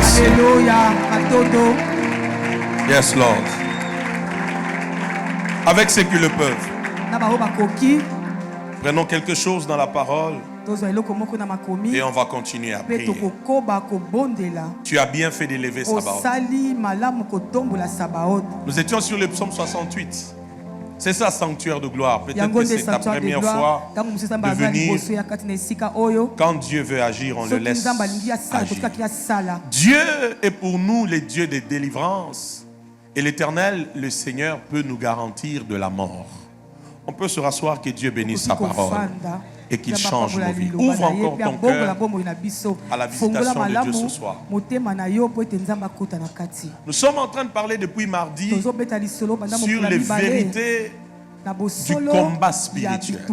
Merci. Alléluia. Matondo. Yes, Lord. Avec ceux qui le peuvent, Na ba bakoki. prenons quelque chose dans la parole Tozo eloko moko na makomi. et on va continuer à Pe prier. tokokoba kobondela. Tu as bien fait d'élever Sabaoth. Osali malamu kotombola Sabaoth. Nous étions sur le psaume 68. C'est ça, sanctuaire de gloire. Peut-être Yango que nde c'est ta sanctuaire de première gloire. fois Tango musisa de mbaza venir. liboso ya kati na esika oyo. Quand Dieu veut agir, on le Soki laisse nzamba alingi asala agir. kotikaki asala. Dieu est pour nous le Dieu de délivrance. Et l'Éternel, le Seigneur, peut nous garantir de la mort. On peut se rasseoir, que Dieu bénisse sa parole et qu'il change nos vies. Ouvre encore ton cœur à la visitation de Dieu ce soir. Nous sommes en train de parler depuis mardi sur les vérités du combat spirituel.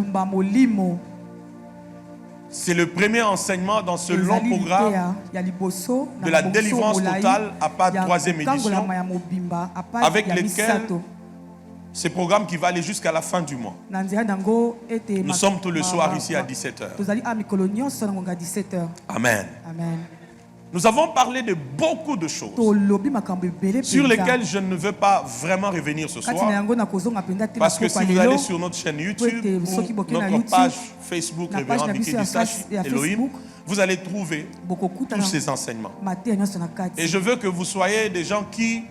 C'est le premier enseignement dans ce long programme de la délivrance totale à part troisième édition, avec lequel ce programme qui va aller jusqu'à la fin du mois. Nous sommes tous le soir ici à 17h. Amen. Nous avons parlé de beaucoup de choses sur lesquelles je ne veux pas vraiment revenir ce soir. Parce que si vous allez sur notre chaîne YouTube ou notre page Facebook Révérend Biki Disachi Elohim, vous allez trouver tous ces enseignements. Et je veux que vous soyez des gens qui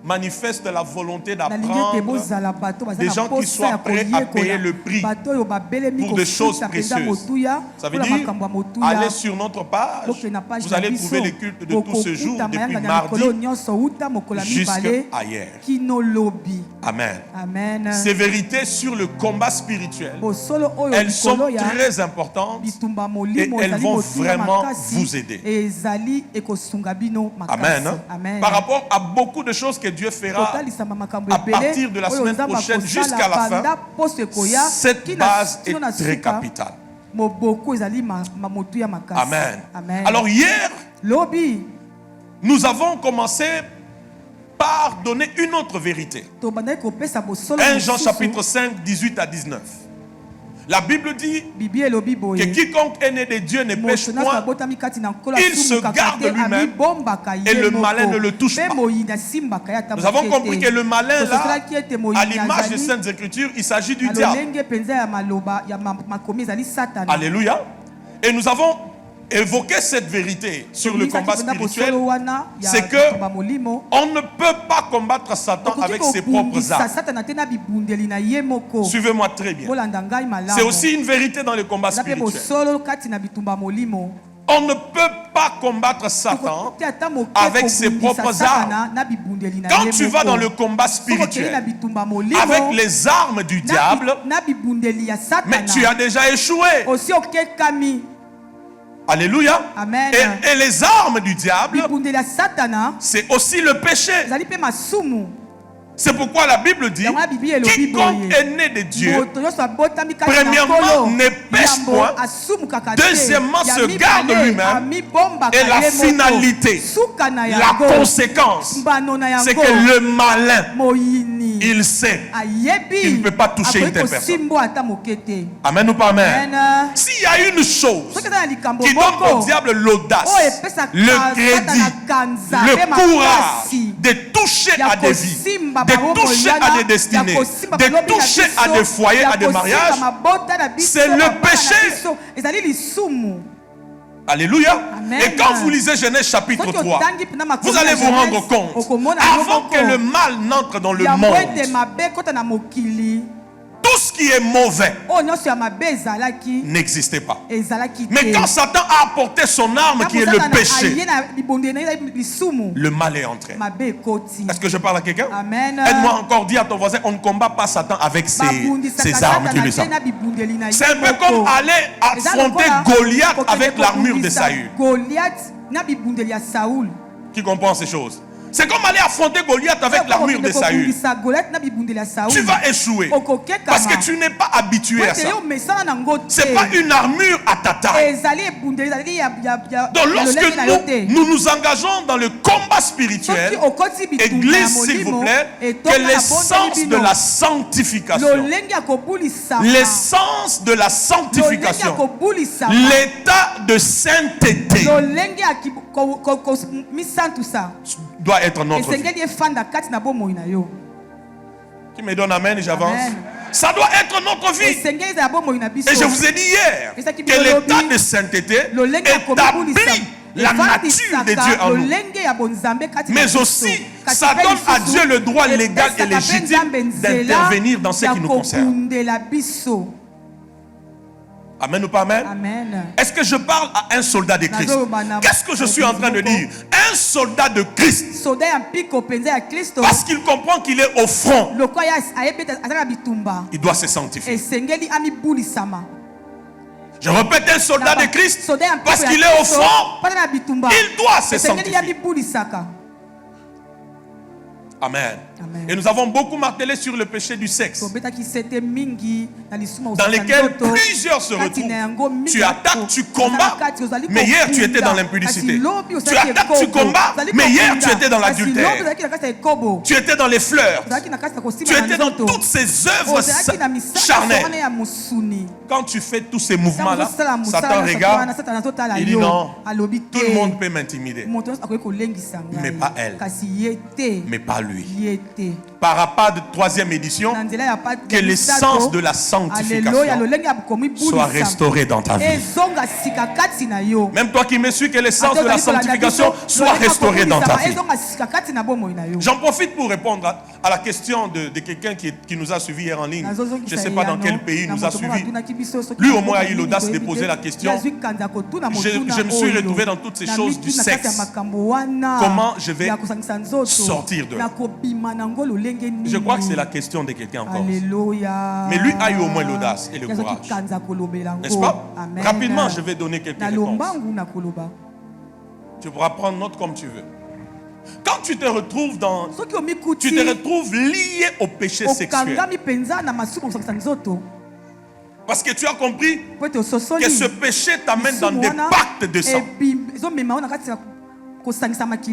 manifestent la volonté d'apprendre, des gens qui soient prêts à payer le prix pour des choses précieuses. Ça veut dire, allez sur notre page, vous allez trouver les cultes de tout ce jour, depuis mardi jusqu'à hier. Amen. Ces vérités sur le combat spirituel, elles sont très importantes et elles vont vraiment vous aider. Amen. Par rapport à beaucoup de choses que Dieu fera à partir de la semaine prochaine jusqu'à la fin, cette base est très capitale. Amen. Alors hier, nous avons commencé par donner une autre vérité. 1 Jean chapitre 5, 18 à 19. La Bible dit que quiconque est né de Dieu ne pêche point, il se garde lui-même et le malin ne le touche pas. Nous avons compris que le malin là, à l'image des Saintes Écritures, il s'agit du diable. Alléluia. Et nous avons évoqué cette vérité sur le combat spirituel, c'est que on ne peut pas combattre Satan avec ses propres armes. Suivez-moi très bien. C'est aussi une vérité dans le combat spirituel. On ne peut pas combattre Satan avec ses propres armes. Quand tu vas dans le combat spirituel avec les armes du diable, mais tu as déjà échoué. Alléluia. Amen. Et les armes du diable, c'est aussi le péché. C'est pourquoi la Bible dit, quiconque est né de Dieu, premièrement, ne pêche point, deuxièmement, se garde lui-même, et la finalité, la conséquence, c'est que le malin, il sait qu'il ne peut pas toucher une telle personne. Amen ou pas amen? S'il y a une chose qui donne au diable l'audace, le crédit, le courage de toucher à des vies, de toucher à des destinées, de toucher à des foyers, à des mariages, c'est le péché. Alléluia. Amen. Et quand vous lisez Genèse chapitre 3, vous allez vous rendre compte, avant que le mal n'entre dans le monde, tout ce qui est mauvais n'existait pas. Mais quand Satan a apporté son arme qui est le péché, le mal est entré. Est-ce que je parle à quelqu'un? Aide-moi encore, dis à ton voisin, on ne combat pas Satan avec ses armes qui lui sont. C'est un peu comme aller affronter Goliath avec l'armure de Saül. Qui comprend ces choses? C'est comme aller affronter Goliath avec l'armure de Saül. Tu vas échouer. Parce que tu n'es pas habitué à ça. Ce n'est pas une armure à ta taille. Donc lorsque nous nous engageons dans le combat spirituel, Église, s'il vous plaît, que l'essence de la sanctification, l'essence de la sanctification, l'état de sainteté doit être notre vie. Qui me donne amen et j'avance. Ça doit être notre vie. Et je vous ai dit hier que l'état de sainteté établit la nature de Dieu en nous. Mais aussi, ça donne à Dieu le droit légal et légitime d'intervenir dans ce qui nous concerne. Amen ou pas amen? Amen. Est-ce que je parle à un soldat de Christ? Qu'est-ce que je suis en train de dire? Un soldat de Christ. Parce qu'il comprend qu'il est au front. Il doit se sanctifier. Je répète, un soldat de Christ, parce qu'il est au front, il doit se sanctifier. Amen. Amen. Et nous avons beaucoup martelé sur le péché du sexe, dans lequel plusieurs se retrouvent. Tu attaques, tu combats, mais hier tu étais dans l'impudicité. Tu attaques, tu combats, mais hier tu étais dans l'adultère. Tu étais dans les fleurs. Tu étais dans toutes ces œuvres charnelles. Quand tu fais tous ces mouvements-là, Satan regarde, il dit non, tout le monde peut m'intimider, mais pas elle, mais pas lui. Par rapport de 3e édition, que l'essence de la sanctification soit restaurée dans ta vie. Même toi qui me suis, que l'essence de la sanctification soit restaurée dans ta vie. J'en profite pour répondre à la question de quelqu'un qui nous a suivis hier en ligne. Je ne sais pas dans quel pays nous a suivis. Lui au moins a eu l'audace de poser la question. Je me suis retrouvé dans toutes ces choses du sexe. Comment je vais sortir de là? Je crois que c'est la question de quelqu'un encore. Mais lui a eu au moins l'audace et le courage. N'est-ce pas? Amen. Rapidement, je vais donner quelques réponses. Tu pourras prendre note comme tu veux. Quand tu te retrouves lié au péché sexuel, parce que tu as compris que ce péché t'amène dans des pactes de sang.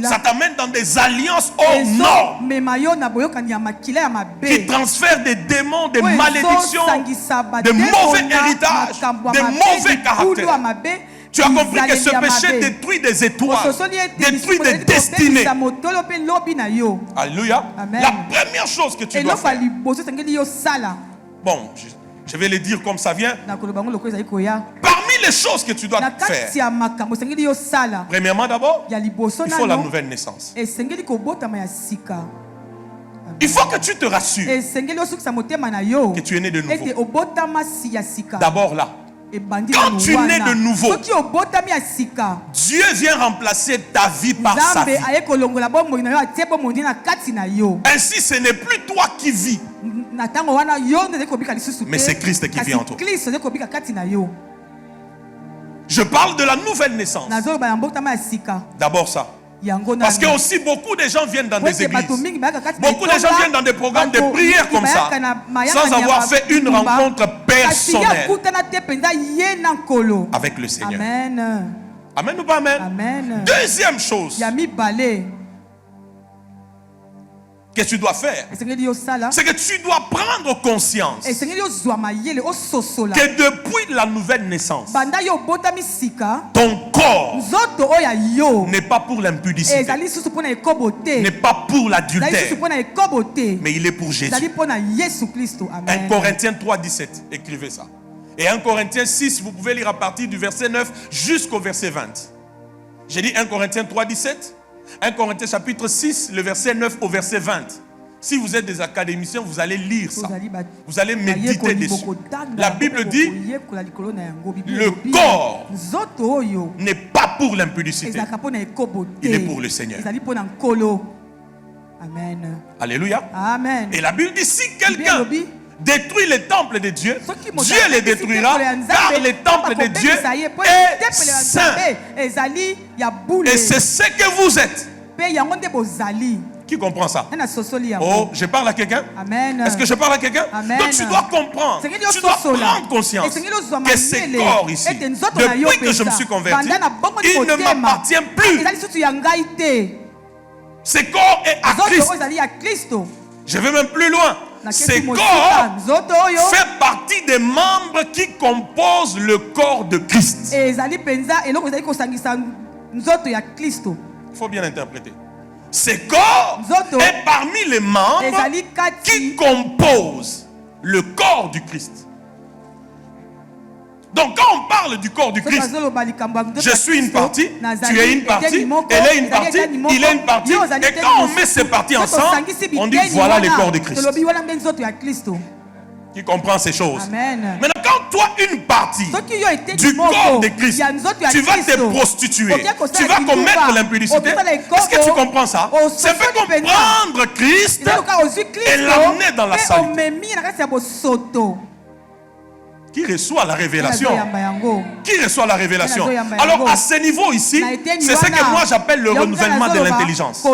Ça t'amène dans des alliances hors normes qui transfèrent des démons, des malédictions, de mauvais héritages, de mauvais caractères. Tu as compris que ce péché détruit des étoiles, détruit des destinées. Alléluia. Amen. La première chose que tu dois faire. Bon, je vais le dire comme ça vient. Parmi les choses que tu dois faire, premièrement d'abord, il faut la nouvelle naissance. Il faut que tu te rassures que tu es né de nouveau. D'abord là, quand tu nais de nouveau, Dieu vient remplacer ta vie par sa vie. Ainsi, ce n'est plus toi qui vis, mais c'est Christ qui vit en toi. Je parle de la nouvelle naissance. D'abord ça. Parce que aussi beaucoup de gens viennent dans des églises. Beaucoup de gens viennent dans des programmes de prière comme ça, sans avoir fait une rencontre personnelle avec le Seigneur. Amen. Amen ou pas amen? Amen. Deuxième chose que tu dois faire, c'est que tu dois prendre conscience que depuis la nouvelle naissance, ton corps n'est pas pour l'impudicité, n'est pas pour l'adultère, mais il est pour Jésus. 1 Corinthiens 3,17, écrivez ça. Et 1 Corinthiens 6, vous pouvez lire à partir du verset 9 jusqu'au verset 20. J'ai dit 1 Corinthiens 3,17. 1 Corinthiens chapitre 6, le verset 9 au verset 20. Si vous êtes des académiciens, vous allez lire ça. Vous allez méditer dessus. La Bible dit, le corps n'est pas pour l'impudicité. Il est pour le Seigneur. Amen. Alléluia. Amen. Et la Bible dit, si quelqu'un détruit les temples de Dieu, Dieu les détruira, car les temples de Dieu est saint. Et c'est ce que vous êtes. Qui comprend ça? Oh, je parle à quelqu'un? Est-ce que je parle à quelqu'un? Donc tu dois comprendre, tu dois prendre conscience que ces corps ici, depuis que je me suis converti, il ne m'appartient plus. Ce corps est à Christ. Je vais même plus loin. Ce corps fait partie des membres qui composent le corps de Christ. Il faut bien interpréter. Ce corps est parmi les membres qui composent le corps du Christ. Donc quand on parle du corps du Christ, je suis une partie, tu es une partie, elle est une partie, il est une partie. Et quand on met ces parties ensemble, on dit voilà le corps de Christ. Qui comprend ces choses? Maintenant, quand toi, une partie du corps de Christ, tu vas te prostituer, tu vas commettre l'impudicité. Est-ce que tu comprends ça? C'est fait comprendre Christ et l'amener dans la saleté. Qui reçoit la révélation? Qui reçoit la révélation? Alors à ce niveau ici, c'est ce que moi j'appelle le renouvellement de l'intelligence.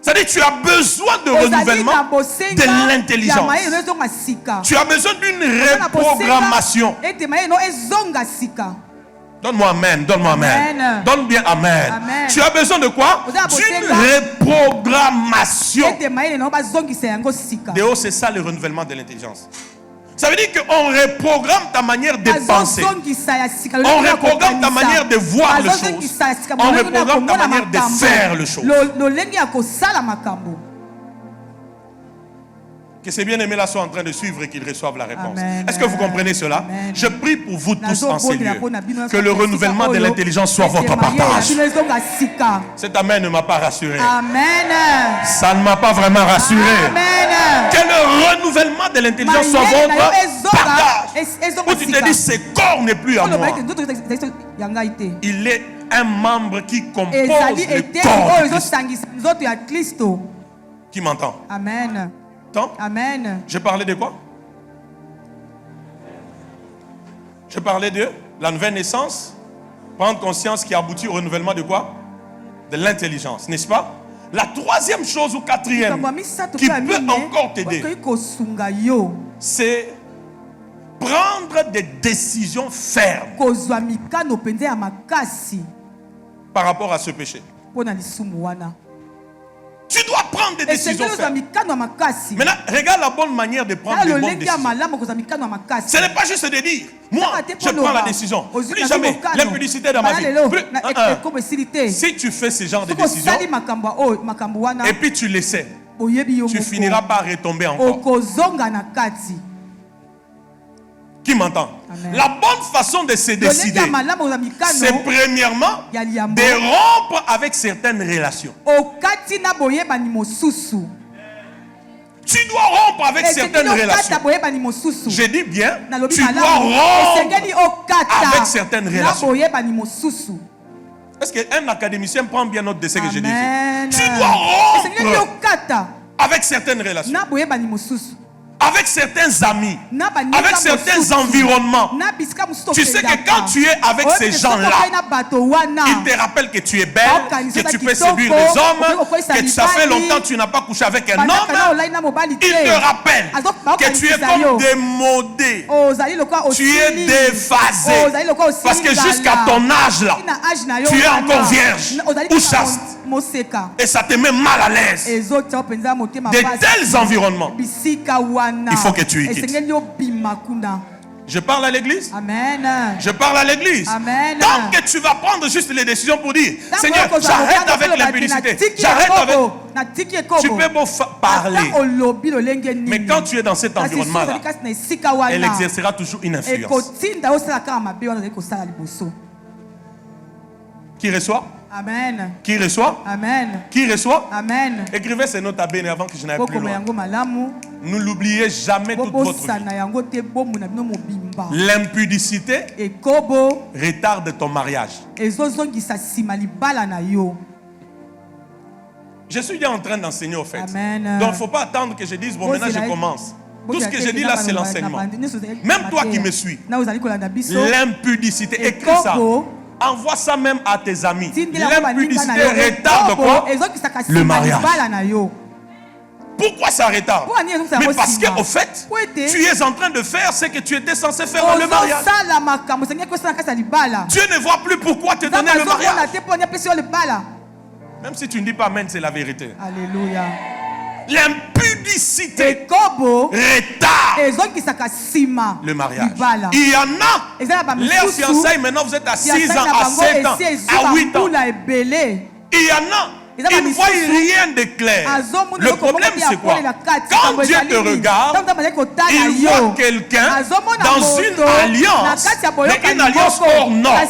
C'est-à-dire tu as besoin de renouvellement de l'intelligence. Tu as besoin d'une reprogrammation. Donne-moi amen, donne-moi amen. Donne bien amen. Tu as besoin de quoi? D'une reprogrammation. C'est ça le renouvellement de l'intelligence. Ça veut dire qu'on reprogramme ta manière de penser. On reprogramme ta manière de voir les choses. On reprogramme ta manière de faire les choses. Que ces bien-aimés-là soient en train de suivre et qu'ils reçoivent la réponse. Est-ce que vous comprenez cela? Amen. Je prie pour vous tous en ces lieux. Que le renouvellement de l'intelligence soit votre partage. Cet amen ne m'a pas rassuré. Amen. Ça ne m'a pas vraiment rassuré. Amen. Que le renouvellement de l'intelligence soit votre partage. Où tu te dis, ce corps n'est plus à moi. Il est un membre qui compose le corps de Christ. Qui m'entend? Amen. Amen. Je parlais de quoi? Je parlais de la nouvelle naissance, prendre conscience qui aboutit au renouvellement de quoi? De l'intelligence, n'est-ce pas? La troisième chose ou quatrième qui peut encore t'aider, c'est prendre des décisions fermes par rapport à ce péché. Tu dois prendre des décisions fermes. Maintenant, regarde la bonne manière de prendre des bonnes décisions. Ce n'est pas juste de dire, moi, je prends la décision. Plus jamais l'impudicité dans ma vie. Si tu fais ce genre de décision, et puis tu l'essaies, tu finiras par retomber encore. Qui m'entend? La bonne façon de se décider, c'est premièrement de rompre avec certaines relations. Tu dois rompre avec certaines relations. Je dis bien, tu dois rompre avec certaines relations. Est-ce qu'un académicien prend bien note de ce que je dis? Tu dois rompre avec certaines relations. Avec certains amis, avec certains environnements. Tu sais que quand tu es avec ces gens-là, ils te rappellent que tu es belle, que tu peux séduire les hommes, que ça fait longtemps que tu n'as pas couché avec un homme. Ils te rappellent que tu es comme démodé, tu es déphasé. Parce que jusqu'à ton âge là, tu es encore vierge ou chaste. Et ça te met mal à l'aise. De tels environnements, il faut que tu y quittes. Je parle à l'église. Amen. Je parle à l'église. Tant que tu vas prendre juste les décisions pour dire, Seigneur, j'arrête avec l'impudicité. J'arrête avec... Tu peux beau parler. Mais quand tu es dans cet environnement-là, elle exercera toujours une influence. Qui reçoit? Amen. Qui reçoit? Amen. Qui reçoit? Amen. Écrivez ces notes à Béné avant que je n'aille plus loin. Ne l'oubliez jamais toute votre vie. L'impudicité retarde ton mariage. Je suis déjà en train d'enseigner au fait. Amen. Donc il ne faut pas attendre que je dise, bon maintenant je commence. Tout ce que je dis là, c'est l'enseignement. Même toi qui me suis, l'impudicité, écris ça. Envoie ça même à tes amis. L'impudicité retarde quoi? Le mariage. Pourquoi ça retarde? Mais parce qu'au fait, tu es en train de faire ce que tu étais censé faire dans le mariage. Dieu ne voit plus pourquoi te donner le mariage. Même si tu ne dis pas amen, c'est la vérité. Alléluia. L'impudicité retarde le mariage. Il y en a, leurs fiançailles, maintenant vous êtes à 6 ans, à 7 ans, à 8 ans. Il y en a, ils ne voient rien de clair. Le problème c'est quoi? Quand Dieu te regarde, il voit quelqu'un dans une alliance, mais une alliance hors norme.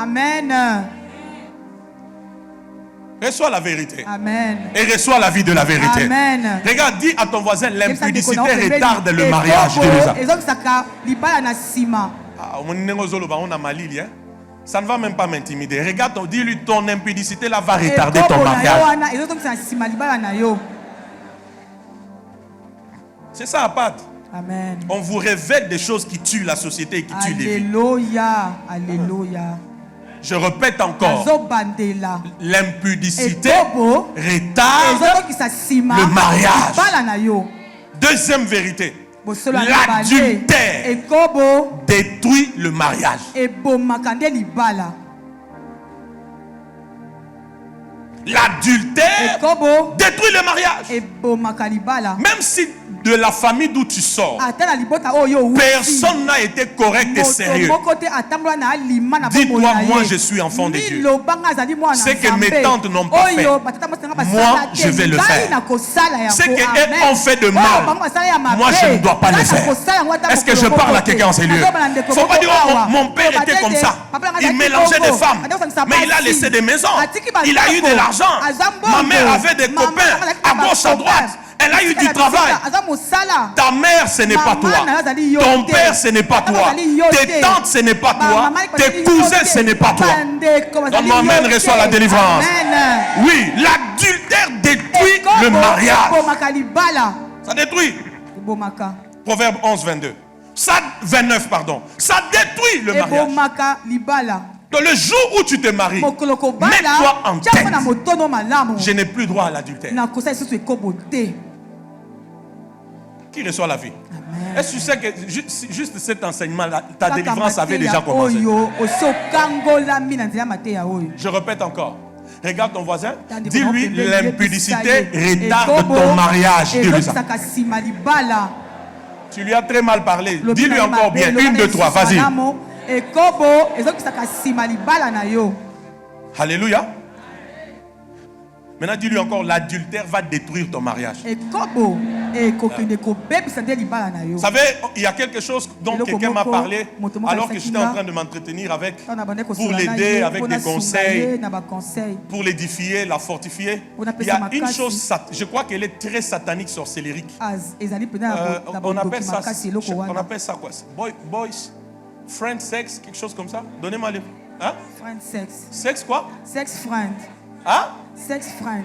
Amen. Reçois la vérité. Amen. Et reçois la vie de la vérité. Amen. Regarde, dis à ton voisin, l'impudicité retarde le mariage. Ça ne va même pas m'intimider. Regarde, dis-lui, ton impudicité là va retarder ton mariage. C'est ça, Apat. Amen. On vous révèle des choses qui tuent la société et qui tuent les vies. Alléluia. Alléluia. Je répète encore, l'impudicité retarde le mariage. Deuxième vérité, l'adultère détruit le mariage. L'adultère détruit le mariage. Même si de la famille d'où tu sors, personne n'a été correct et sérieux. Dis-toi, moi je suis enfant de Dieu. Ce que mes tantes n'ont pas fait, moi je vais le faire. Ce qu'elles ont fait de mal, moi je ne dois pas le faire. Est-ce que je parle à quelqu'un en ces lieux? Il ne faut pas dire, oh, mon père était comme ça. Il mélangeait des femmes, mais il a laissé des maisons. Il a eu de l'argent. Ma mère avait des copains à gauche, à droite. Elle a eu du travail. Ta mère, ce n'est pas toi. Ton père, ce n'est pas toi. Tes tantes, ce n'est pas toi. Tes cousins, ce n'est pas toi. Donc, maman reçoit la délivrance. Oui, l'adultère détruit le mariage. Ça détruit. Proverbe 11, 22. Ça, 29, pardon. Ça détruit le mariage. Donc le jour où tu te maries, mets-toi en tête. Je n'ai plus droit à l'adultère. Qui reçoit la vie? Est-ce que tu sais que juste cet enseignement-là, ta délivrance avait déjà commencé? Je répète encore. Regarde ton voisin. Dis-lui, l'impudicité retarde ton mariage. Tu lui as très mal parlé. Dis-lui encore bien. 1, 2, 3, vas-y. Alléluia. Maintenant, dis-lui encore, l'adultère va détruire ton mariage. Vous savez, il y a quelque chose dont quelqu'un m'a parlé alors que j'étais en train de m'entretenir avec, pour l'aider, avec des conseils, pour l'édifier, la fortifier. Il y a une chose, je crois qu'elle est très satanique, sorcellérique. On appelle ça quoi? Boys, friend sex, quelque chose comme ça. Donnez-moi le... Hein? Friend sex. Sex quoi? Sex friend. Hein? Sex friend.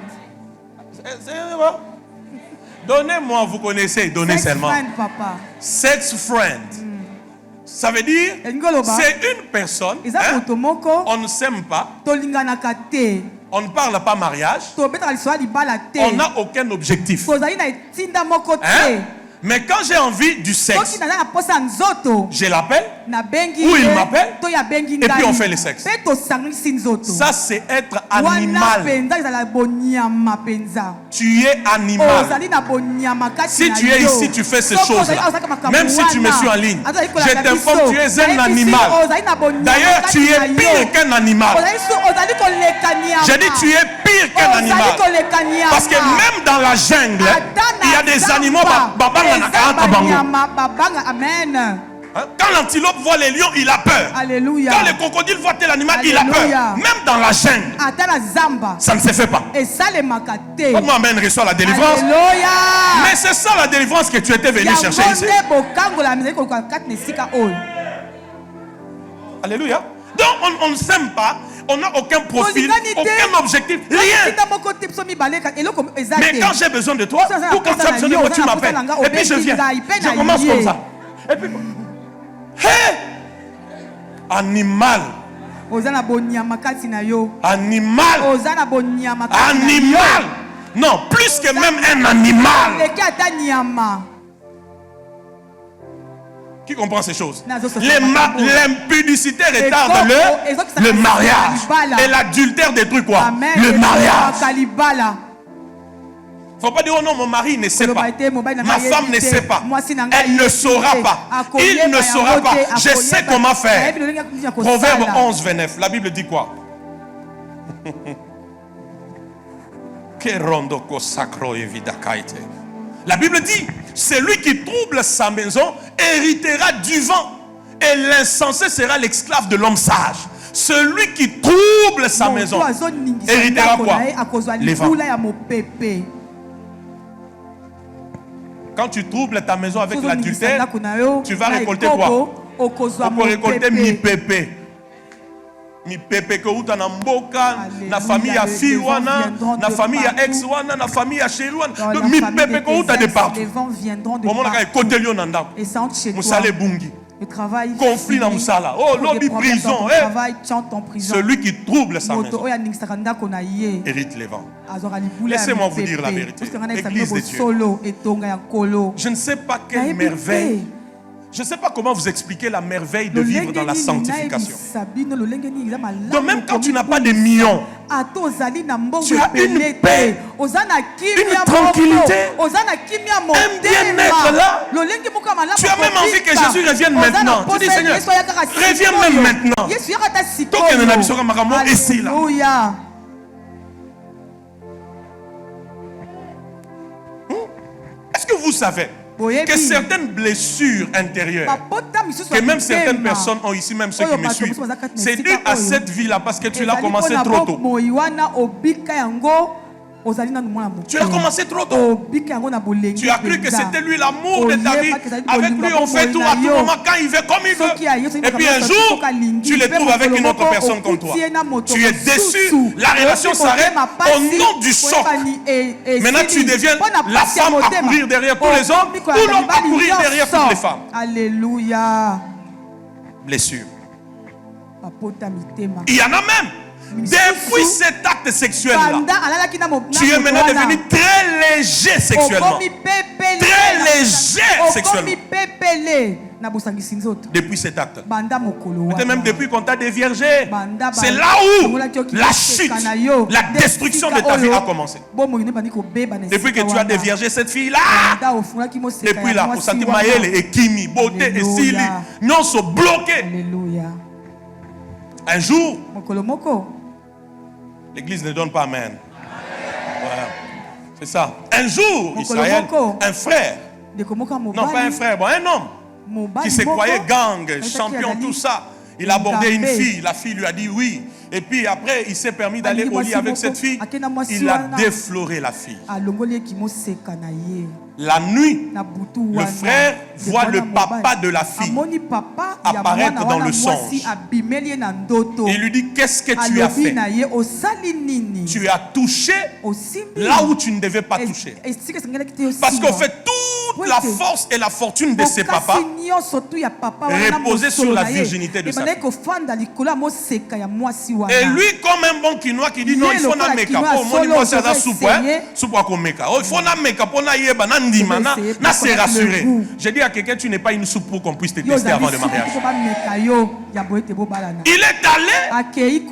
Donnez-moi, vous connaissez, donnez sex seulement. Friend, papa. Sex friend. Ça veut dire, c'est une personne, hein? On ne s'aime pas, on ne parle pas mariage, on n'a aucun objectif. Hein? Mais quand j'ai envie du sexe, je l'appelle, ou il m'appelle, et puis on fait le sexe. Ça, c'est être animal. Tu es animal. Si tu es ici, tu fais ces choses-là. Même si tu me suis en ligne, je t'informe, tu es un animal. D'ailleurs, tu es pire qu'un animal. J'ai dit, tu es pire qu'un animal. Parce que même dans la jungle, il y a des animaux. Amen. Quand l'antilope voit les lions, il a peur. Alléluia. Quand le crocodile voit tel animal, il a peur. Même dans la jungle, ça ne se fait pas. Comment Amen reçoit la délivrance? Alléluia. Mais c'est ça la délivrance que tu étais venu chercher ici. Alléluia. Donc on ne s'aime pas. On n'a aucun profil, aucun objectif, rien. Mais quand j'ai besoin de toi, ou quand tu as besoin de moi, tu m'appelles. Et puis je viens. Je commence comme ça. Et puis, hé! Animal. Animal. Animal. Non, plus que même un animal. Qui comprend ces choses? L'impudicité retarde le mariage. Et l'adultère détruit quoi? Le mariage. Il ne faut pas dire, oh non, mon mari ne sait pas. Ma femme ne sait pas. Elle ne saura pas. Il ne saura pas. Je sais comment faire. Proverbe 11, 29. La Bible dit quoi? La Bible dit, celui qui trouble sa maison héritera du vent. Et l'insensé sera l'esclave de l'homme sage. Celui qui trouble sa maison héritera quoi? Les vents. Quand tu troubles ta maison avec l'adultère, tu vas récolter quoi? On peut récolter mi-pépé. Mi-pépé que uta na mboka, na famille à Fiwana, na famille à Ex-Wana, na famille à Chelouane. Donc mi-pépé que uta de partout. Comment on a côté lion nanda? Moussale bungi. Conflit dans Moussala. Oh, lobby prison. Celui qui trouble sa maison hérite les vents. Laissez-moi vous dire la vérité. Église de Dieu. Je ne sais pas quelle merveille. Je ne sais pas comment vous expliquer la merveille de vivre dans la sanctification. Donc même quand tu n'as pas de millions, tu as une paix, une tranquillité, un bien-être là. Tu as même envie que Jésus revienne maintenant. Tu dis, Seigneur, reviens même maintenant. Est-ce que vous savez que certaines blessures intérieures, que même certaines personnes ont ici, même ceux qui me suivent, c'est dû à cette vie-là parce que tu l'as commencé trop tôt. Tu as commencé trop tôt. Tu as cru que c'était lui l'amour de ta vie. Avec lui, on fait tout à tout moment quand il veut, comme il veut. Et puis un jour, tu le trouves avec une autre personne comme toi. Tu es déçu. La relation s'arrête au nom du choc. Maintenant, tu deviens la femme à courir derrière tous les hommes ou l'homme à courir derrière toutes les femmes. Alléluia. Blessure. Il y en a même. Depuis cet acte sexuel-là, tu es maintenant devenu très léger sexuellement. Très léger sexuellement. Depuis cet acte. Peut-être même depuis qu'on t'a déviergé. C'est là où la chute, la destruction de ta vie a commencé. Depuis que tu as déviergé cette fille-là. Depuis là, pour sentir Maël et Kimi, beauté et Sili, non sont bloqués. Un jour, l'église ne donne pas amen. Voilà. C'est ça. Un jour, Israël, un frère, non pas un frère, bon, un homme qui se croyait gang, champion, tout ça. Il a abordé une fille, la fille lui a dit oui. Et puis après, il s'est permis d'aller au lit avec cette fille. Il a défloré la fille. La nuit, le frère voit le papa de la fille apparaître dans le songe. Il lui dit, qu'est-ce que tu as fait? Tu as touché là où tu ne devais pas toucher. Parce qu'en fait, toute la force et la fortune de ses papas reposaient sur la virginité de sa fille. Et lui, comme un bon quinois qui dit non, il faut un make-up. Oh, mon niveau, c'est un soupe, soupe à make-up. Il faut un make-up, on a yéba, na c'est rassuré. Je dis à quelqu'un, tu n'es pas une soupe pour qu'on puisse te tester avant le mariage. Il est allé,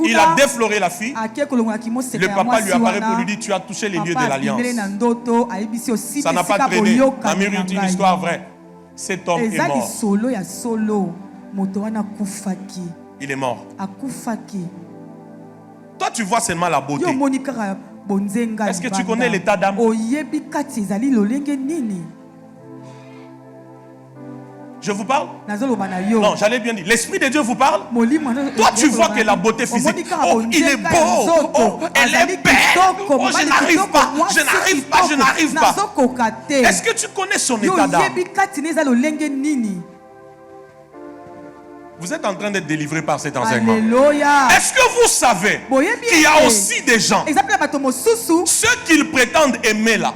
il a défloré la fille. Le papa lui apparaît pour lui dire, tu as touché les lieux de l'alliance. Ça n'a pas traîné. Amir, une histoire vraie. Cet homme est mort. Il est mort. Toi, tu vois seulement la beauté. Est-ce que tu connais l'état d'âme? Je vous parle? Non, j'allais bien dire. L'Esprit de Dieu vous parle? Toi, tu vois que la beauté physique. Oh, il est beau. Oh, elle est belle. Oh, je n'arrive pas. Je n'arrive pas. Je n'arrive pas. Est-ce que tu connais son état d'âme? Vous êtes en train d'être délivré par cet enseignement. Est-ce que vous savez qu'il y a aussi des gens, ceux qu'ils prétendent aimer là,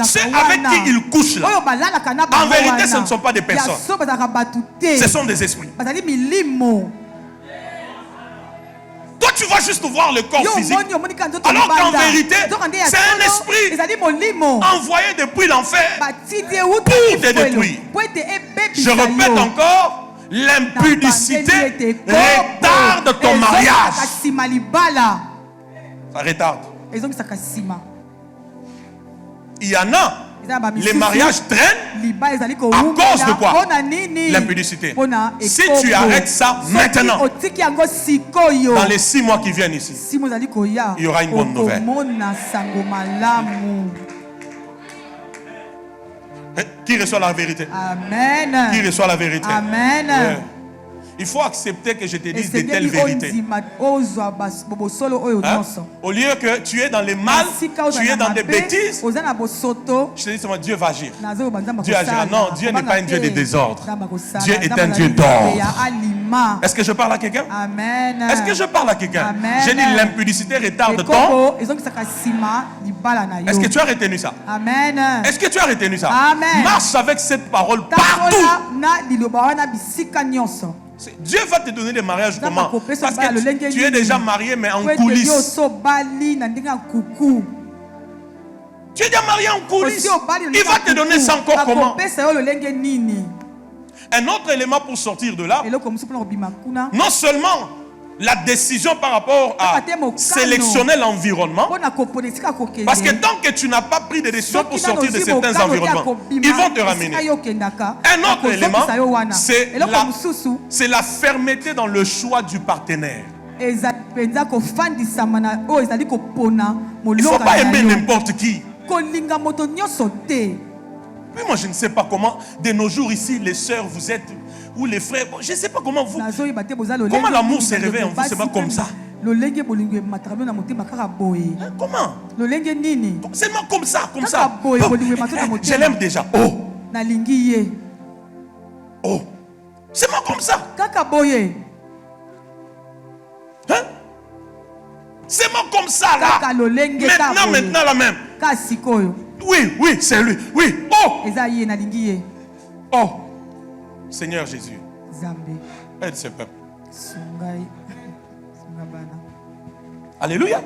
ceux avec qui ils couchent là, en vérité ce ne sont pas des personnes, ce sont des esprits. tu vas juste voir le corps physique. Alors qu'en vérité, c'est un esprit envoyé depuis l'enfer pour te détruire. Je répète encore, l'impudicité retarde ton mariage. Ça retarde. Il y en a, les mariages traînent à cause de quoi? L'impudicité. Si tu arrêtes ça maintenant, dans les 6 mois qui viennent ici, il y aura une bonne nouvelle. Qui reçoit la vérité? Amen. Qui reçoit la vérité? Amen. Ouais. Il faut accepter que je te dise de telles vérités. Hein? Au lieu que tu es dans les mal, tu es dans des bêtises, je te dis seulement Dieu va agir. Dieu agira. Non, Dieu n'est pas un Dieu de désordre. Dieu est un Dieu d'ordre. Est-ce que je parle à quelqu'un? Amen. Est-ce que je parle à quelqu'un? J'ai dit l'impudicité retarde ton. Est-ce que tu as retenu ça? Amen. Est-ce que tu as retenu ça? Amen. Marche avec cette parole partout. Dieu va te donner des mariages comment? Parce que tu es déjà marié mais en coulisses. Tu es déjà marié en coulisses. Il va te donner ça encore comment? Un autre élément pour sortir de là, non seulement la décision par rapport à sélectionner l'environnement, parce que tant que tu n'as pas pris de décision pour sortir de certains environnements, ils vont te ramener. Un autre élément, c'est la fermeté dans le choix du partenaire. Il ne faut pas aimer n'importe qui. Mais moi je ne sais pas comment de nos jours ici les sœurs vous êtes ou les frères, bon, je ne sais pas comment vous, comment l'amour se réveille en vous, c'est pas comme ça. Hein, comment? C'est comme ça, comme ça. Oh, je l'aime déjà. Oh. Oh. C'est moi comme ça. Hein? C'est moi comme ça là. Maintenant la même. Oui, c'est lui. Oui. Oh. Oh. Seigneur Jésus, aide ce peuple. Alléluia.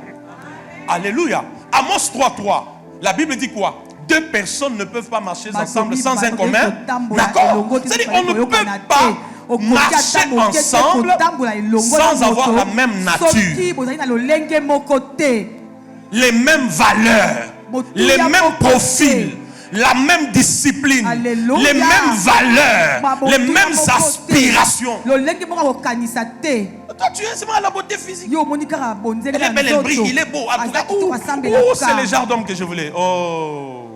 Alléluia. Amos 3:3. La Bible dit quoi? 2 personnes ne peuvent pas marcher ensemble sans un commun. D'accord? C'est-à-dire qu'on ne peut pas marcher ensemble sans avoir la même nature, les mêmes valeurs, les mêmes profils, la même discipline, les mêmes valeurs, les mêmes aspirations. Toi, tu es seulement à la beauté physique. Elle est belle, elle brille, il est beau. Oh, c'est le genre d'homme que je voulais. Oh.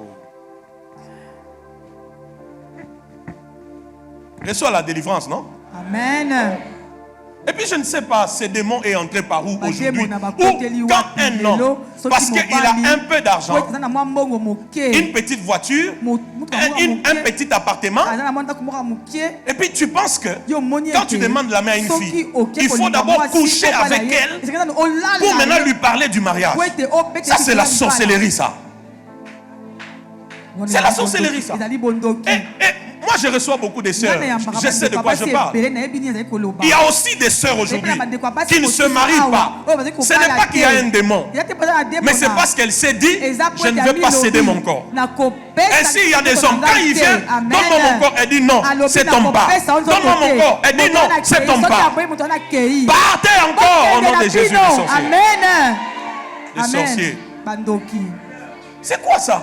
Reçois la délivrance, non? Amen. Et puis je ne sais pas, ce démon est entré par où aujourd'hui? Ou quand un homme, parce qu'il a un peu d'argent, une petite voiture, un petit appartement, et puis tu penses que quand tu demandes la main à une fille, il faut d'abord coucher avec elle pour maintenant lui parler du mariage. Ça c'est la sorcellerie, ça. C'est la sorcellerie, ça. Moi, je reçois beaucoup de sœurs. Je sais de quoi je parle. Il y a aussi des sœurs aujourd'hui qui ne se marient pas. Ce n'est pas qu'il y a un démon, mais c'est parce qu'elle s'est dit, je ne veux pas céder mon corps. Ainsi, il y a des hommes, quand ils viennent, donne-moi mon corps, elle dit non, c'est ton pas. Donne-moi mon corps, elle dit non, c'est ton pas. Partez encore au nom de Jésus, les sorciers. Amen. Les sorciers. C'est quoi ça?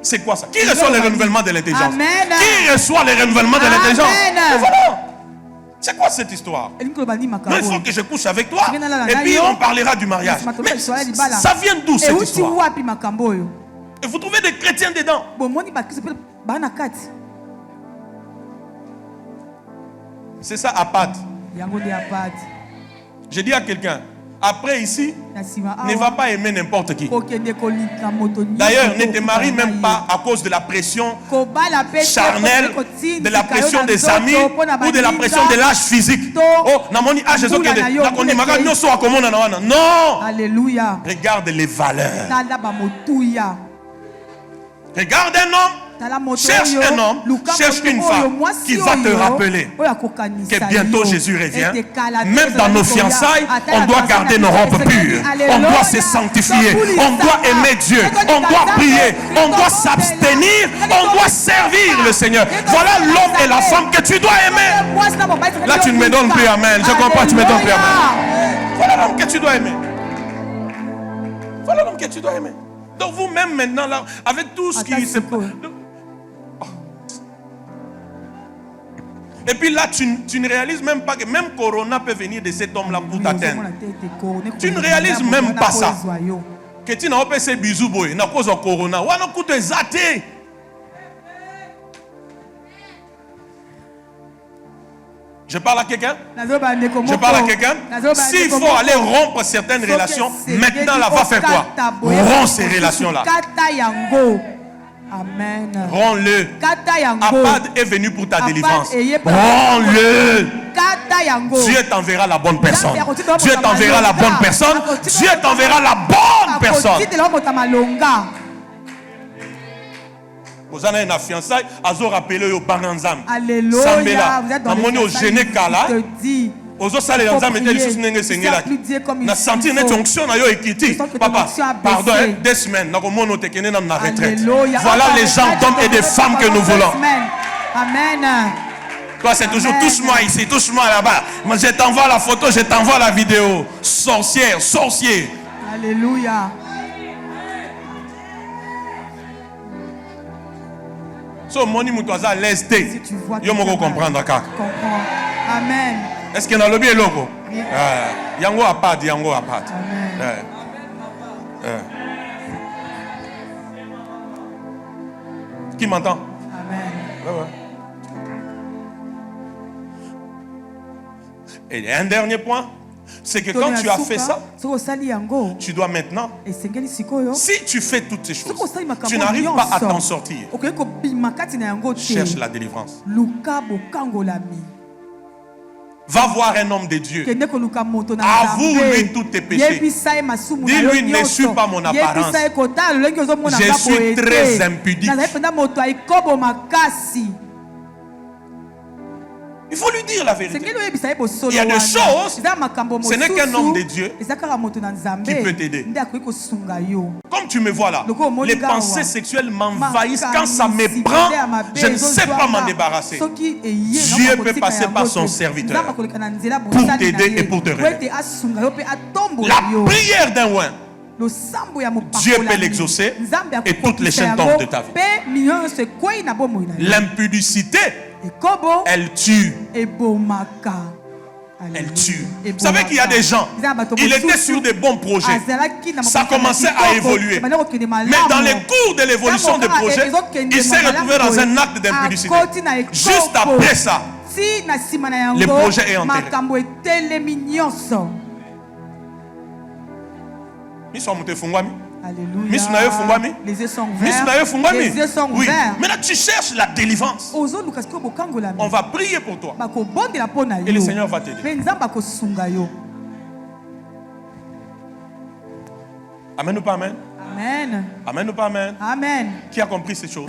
C'est quoi ça? Qui reçoit le renouvellement de l'intelligence? Qui reçoit le renouvellement de l'intelligence? Et voilà. C'est quoi cette histoire? Il faut que je couche avec toi et puis on parlera du mariage. Mais ça vient d'où cette histoire? Et vous trouvez des chrétiens dedans. C'est ça, apathe. Je dis à quelqu'un, après ici, ne va pas aimer n'importe qui. D'ailleurs, ne te marie même pas à cause de la pression charnelle, de la pression des amis ou de la pression de l'âge physique. Oh, namoni âge non. Alléluia. Regarde les valeurs. Regarde un homme Cherche un homme, cherche une femme qui va te rappeler que bientôt Jésus revient. Même dans nos fiançailles, on doit garder nos robes pures. On doit se sanctifier. On doit aimer Dieu. On doit prier. On doit s'abstenir. On doit servir le Seigneur. Voilà l'homme et la femme que tu dois aimer. Là, tu ne me donnes plus amen. Je comprends, tu me donnes plus amen. Voilà l'homme que tu dois aimer. Voilà l'homme que tu dois aimer. Donc vous-même maintenant, là, avec tout ce qui se passe. Et puis là, tu ne réalises même pas que même Corona peut venir de cet homme-là pour t'atteindre. Tu ne réalises même pas ça. Que tu n'as pas ces bisous, boy, à cause de Corona. Ou alors, tu es zaté. Je parle à quelqu'un? Je parle à quelqu'un? S'il faut aller rompre certaines relations, maintenant, là, va faire quoi? Romps ces relations-là. Amen. Romps-le. Apad est venu pour ta délivrance. Romps-le. Dieu t'enverra la bonne personne. Dieu t'enverra la bonne personne. Dieu t'enverra la bonne personne. Vous avez une fiançaille, vous rappelez au Baranzam. Alléluia. Vous êtes dans le Génékala. Ozo sale nzambe te lisusu nenge sengela. Na sentir net onction na yo ekiti. Papa, pardon, 2 semaines na komono tekene na retraite. Voilà les gens d'hommes et de femmes que nous voulons. Amen. Toi c'est toujours touche-moi ici, touche-moi là-bas. Moi je t'envoie la photo, je t'envoie la vidéo. Sorcière, sorcier. Alléluia. So moni mutoza leste. Yo moko comprendre kaka. Amen. Est-ce qu'il y a le bien logo? Yango a pas, yango a pas. Qui m'entend? Amen. Et un dernier point, c'est que quand tu as fait ça, tu dois maintenant, si tu fais toutes ces choses, tu n'arrives pas à t'en sortir. Cherche la délivrance. Va voir un homme de Dieu. Avoue-lui tous tes péchés. Dis-lui, ne suis pas mon apparence. Je suis très impudique. Il faut lui dire la vérité. Il y a des choses, ce n'est qu'un homme de Dieu qui peut t'aider. Comme tu me vois là, les pensées sexuelles m'envahissent. Quand ça me prend, je ne sais pas m'en débarrasser. Dieu peut passer par son serviteur pour t'aider et pour te relever. La prière d'un oint, Dieu peut l'exaucer et toutes les chaînes tombent de ta vie. L'impudicité, elle tue. Elle tue. Vous savez qu'il y a des gens, il était sur des bons projets. Ça commençait à évoluer. Mais dans les cours de l'évolution des projets, il s'est retrouvé dans un acte d'impudicité. Juste après ça, le projet est enterré. Alléluia. Les yeux sont ouverts. Les yeux sont ouverts. Maintenant tu cherches la délivrance. On va prier pour toi. Et le Seigneur va t'aider. Amen ou pas amen? Amen. Amen ou pas amen? Amen. Qui a compris ces choses?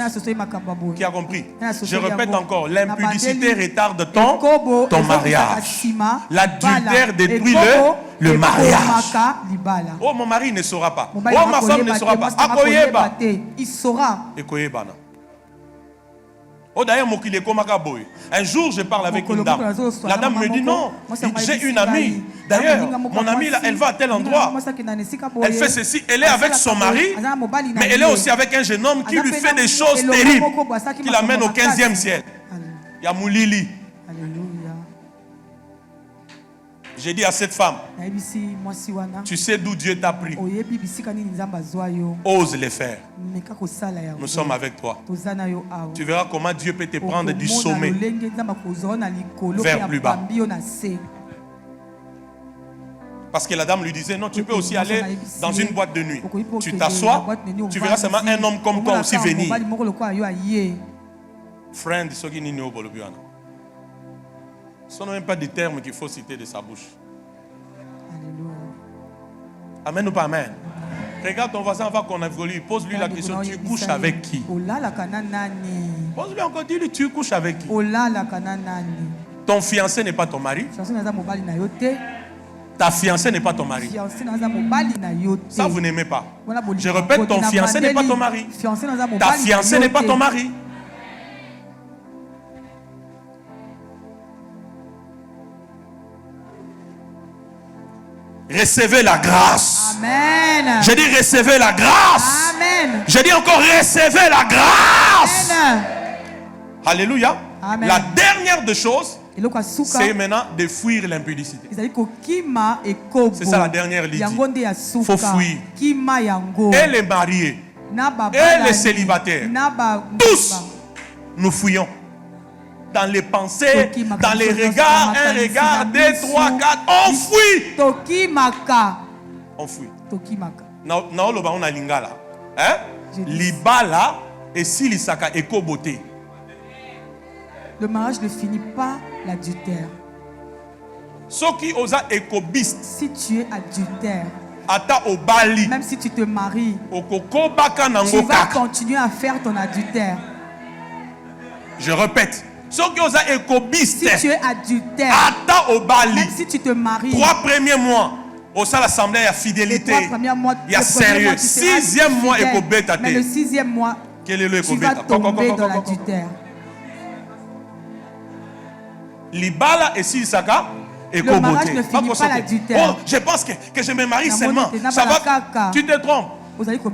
Qui a compris? Je répète encore, l'impudicité retarde ton mariage. L'adultère détruit le mariage. Oh, mon mari ne saura pas. Oh, ma femme ne saura pas. Il saura. Oh, d'ailleurs, un jour, je parle avec une dame. La dame me dit non, j'ai une amie. D'ailleurs, mon amie, là, elle va à tel endroit. Elle fait ceci. Elle est avec son mari, mais elle est aussi avec un jeune homme qui lui fait des choses terribles, qui l'amène au 15e ciel. Il y a Moulili. J'ai dit à cette femme, tu sais d'où Dieu t'a pris. Ose le faire. Nous sommes avec toi. Tu verras comment Dieu peut te prendre du sommet vers plus bas. Parce que la dame lui disait, non, tu peux aussi aller dans une boîte de nuit. Tu t'assois, tu verras seulement un homme comme toi aussi venir. Friend, ce ne sont même pas des termes qu'il faut citer de sa bouche. Alléluia. Amen ou pas amen? Regarde ton voisin avant qu'on évolue. Pose-lui la question, tu couches avec qui? Pose-lui encore, dis-lui, tu couches avec qui? Ton fiancé n'est pas ton mari. Ta fiancée n'est pas ton mari. Ça, vous n'aimez pas. Je répète, ton fiancé n'est pas ton mari. Ta fiancée n'est pas ton mari. Recevez la grâce. Amen. J'ai dit recevez la grâce. Amen. J'ai dit encore recevez la grâce. Amen. Alléluia. Amen. La dernière des choses, c'est maintenant de fuir l'impudicité. C'est ça la dernière ligne. Il faut fuir. Et les mariés, et les célibataires, tous, nous fuyons. Dans les pensées, dans les regards, un regard, 2, 3, 4, on fuit. On fuit. Naoloba on a lingala. Hein? Libala et silisaka eko beauté. Le mariage ne finit pas l'adultère. Soki osa ekobiste. Si tu es adultère, ata obali. Même si tu te maries, okokobaka nango tu vas continuer à faire ton adultère. Je répète. Si tu es adultère, même si tu te maries, 3 premiers mois, au sein de l'assemblée, il y a fidélité, il y a sérieux. 6e mois, mais le 6e mois, tu vas tomber dans l'adultère. Libala et Silisaka, le mariage ne finit pas l'adultère. Oh, je pense que je me marie seulement. Ça va, tu te trompes.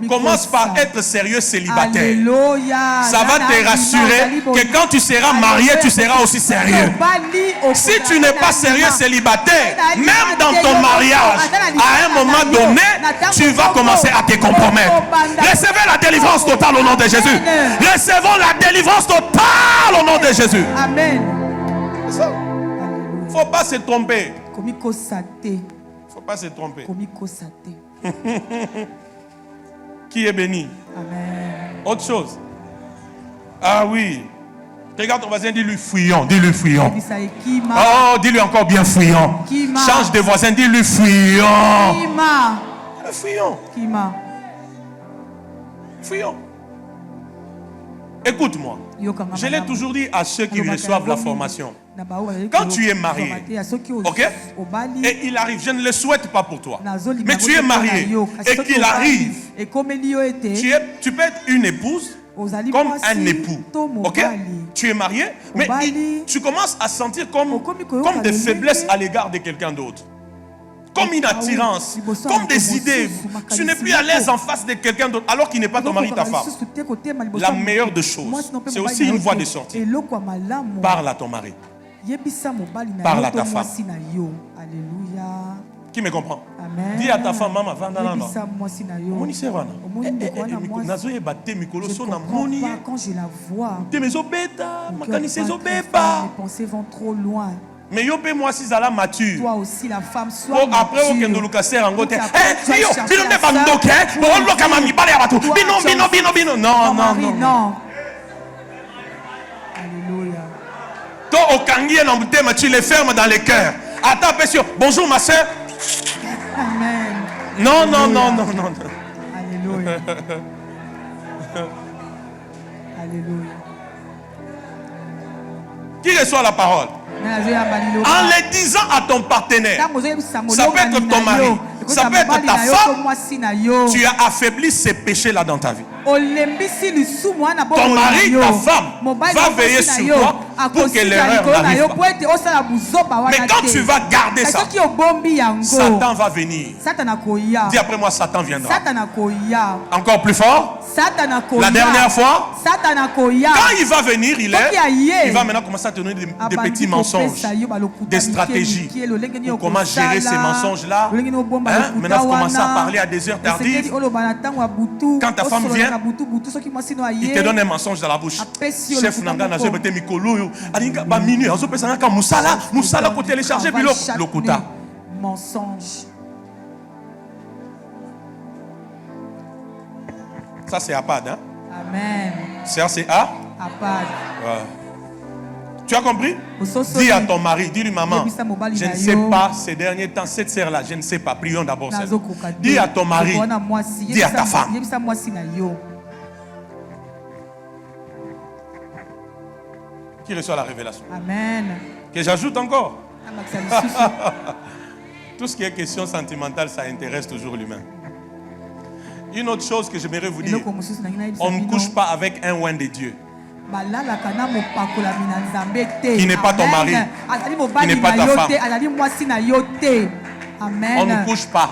Commence par être sérieux célibataire. Alléluia. Ça va te rassurer que quand tu seras marié, tu seras aussi sérieux. Si tu n'es pas sérieux célibataire, même dans ton mariage, à un moment donné, tu vas commencer à te compromettre. Recevez la délivrance totale au nom de Jésus. Recevons la délivrance totale au nom de Jésus. Amen. C'est ça. Il ne faut pas se tromper. Il ne faut pas se tromper. Qui est béni? Amen. Autre chose. Ah oui. Regarde ton voisin, dis-lui fuyons. Dis-lui fuyons. Oh, dis-lui encore bien fuyons. Change de voisin, dis-lui fuyons. Fuyons. Fuyons. Écoute-moi. Je l'ai toujours dit à ceux qui reçoivent la formation. Quand tu es marié, ok, et il arrive, je ne le souhaite pas pour toi, mais tu es marié et qu'il arrive, tu peux être une épouse comme un époux, ok, tu es marié, mais tu commences à sentir comme des faiblesses à l'égard de quelqu'un d'autre. Comme une attirance, comme des idées. Tu n'es plus à l'aise en face de quelqu'un d'autre alors qu'il n'est pas ton mari, ta femme. La meilleure des choses, c'est aussi une voie de sortie. Parle à ton mari. Parle à ta femme. Qui me comprend? Amen. Dis à ta femme, maman, va dans la Quand je la vois, mes pensées vont trop loin. Mais yo pe moi si zala mature. Toi aussi la femme soit mature. Après au kendo lukaser angote. Eh, yo, bino ne bandoke, bon loka mami bale abatu. Bino. Non. Alléluia. Toi au kangi na mutema tu les fermes dans les cœurs. Attends pesio. Bonjour ma sœur. Amen. Non. Alléluia. Alléluia. Qui reçoit la parole? En le disant à ton partenaire, ça peut être ton mari, ça peut être ta femme, tu as affaibli ces péchés-là dans ta vie. Ton mari, ta femme va veiller sur toi pour que l'erreur n'arrive pas. Mais quand tu vas garder ça, Satan va venir. Dis après moi, Satan viendra. Encore plus fort. La dernière fois, quand il va venir, il va maintenant commencer à te donner des petits mensonges, des stratégies pour comment gérer ces mensonges-là. Maintenant, il commence à parler à des heures tardives. Quand ta femme vient, il te donne un mensonge dans la bouche. Chef Nanga n'a pas été mikolo. Ba minuit, on se peut s'en aller musala pour télécharger puis l'okuta. Mensonge. Ça c'est Apad, hein? Amen. Ça c'est A? Apad. Ouais. Tu as compris? Dis à ton mari, dis-lui maman, je ne sais pas ces derniers temps, cette sœur-là, je ne sais pas, prions d'abord celle. Dis à ton mari, dis à ta femme. Qui reçoit la révélation? Amen. Que j'ajoute encore. Tout ce qui est question sentimentale, ça intéresse toujours l'humain. Une autre chose que j'aimerais vous dire, on ne couche pas avec un oint de Dieu. Qui n'est pas ton mari, qui n'est pas ta femme. On ne couche pas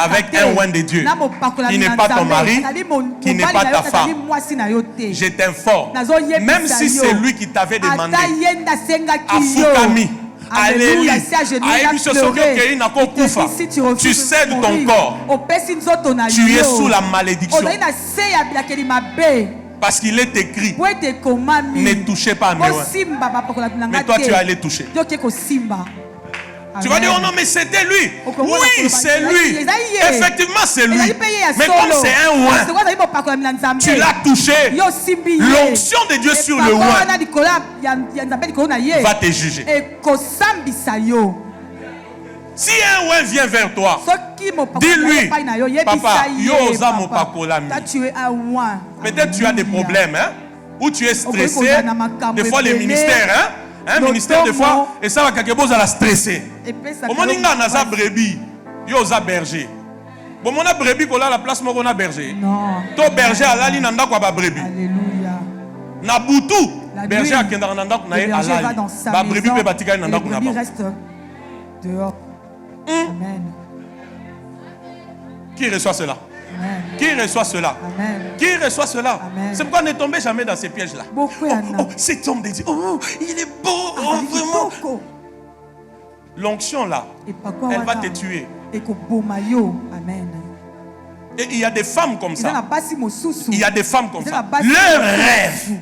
avec un oint de Dieu qui n'est pas ton mari, qui n'est pas ta femme. Je t'informe, même si c'est lui qui t'avait demandé à Fukami, allez, tu cèdes ton corps, tu es sous la malédiction. Parce qu'il est écrit, ne touchez pas à mes oins. Mais toi tu es allé toucher. Tu vas dire, oh non, mais c'était lui. Oui, c'est lui. Effectivement, c'est lui. Mais comme c'est un oint, tu l'as touché. L'onction de Dieu sur le oint va te juger. Si un oint vient vers toi, dis-lui, papa, peut-être tu as des problèmes, hein, ou tu es stressé. Des fois, les ministères, hein. Un ministère de foi et ça va quelque chose à la stresser. Au moment où on a brebis, il y a berger. Bon, on a brebis qu'on a la place, on a berger. Non. Toi berger à la ligne, on a quoi brebis. Alléluia. Nabutu berger à Kendaranda qu'on a à la ligne. Ba brebis peut bâtir qu'on a qu'on a. Reste dehors. Amen. Qui reçoit cela? Amen. Qui reçoit cela? Amen. Qui reçoit cela? C'est pourquoi ne tombez jamais dans ces pièges-là. Oh, cet homme de Dieu, oh, il est beau, oh, vraiment. L'onction là, elle va te tuer. Amen. Et il y a des femmes comme ça. Il y a des femmes comme ça. Leur rêve,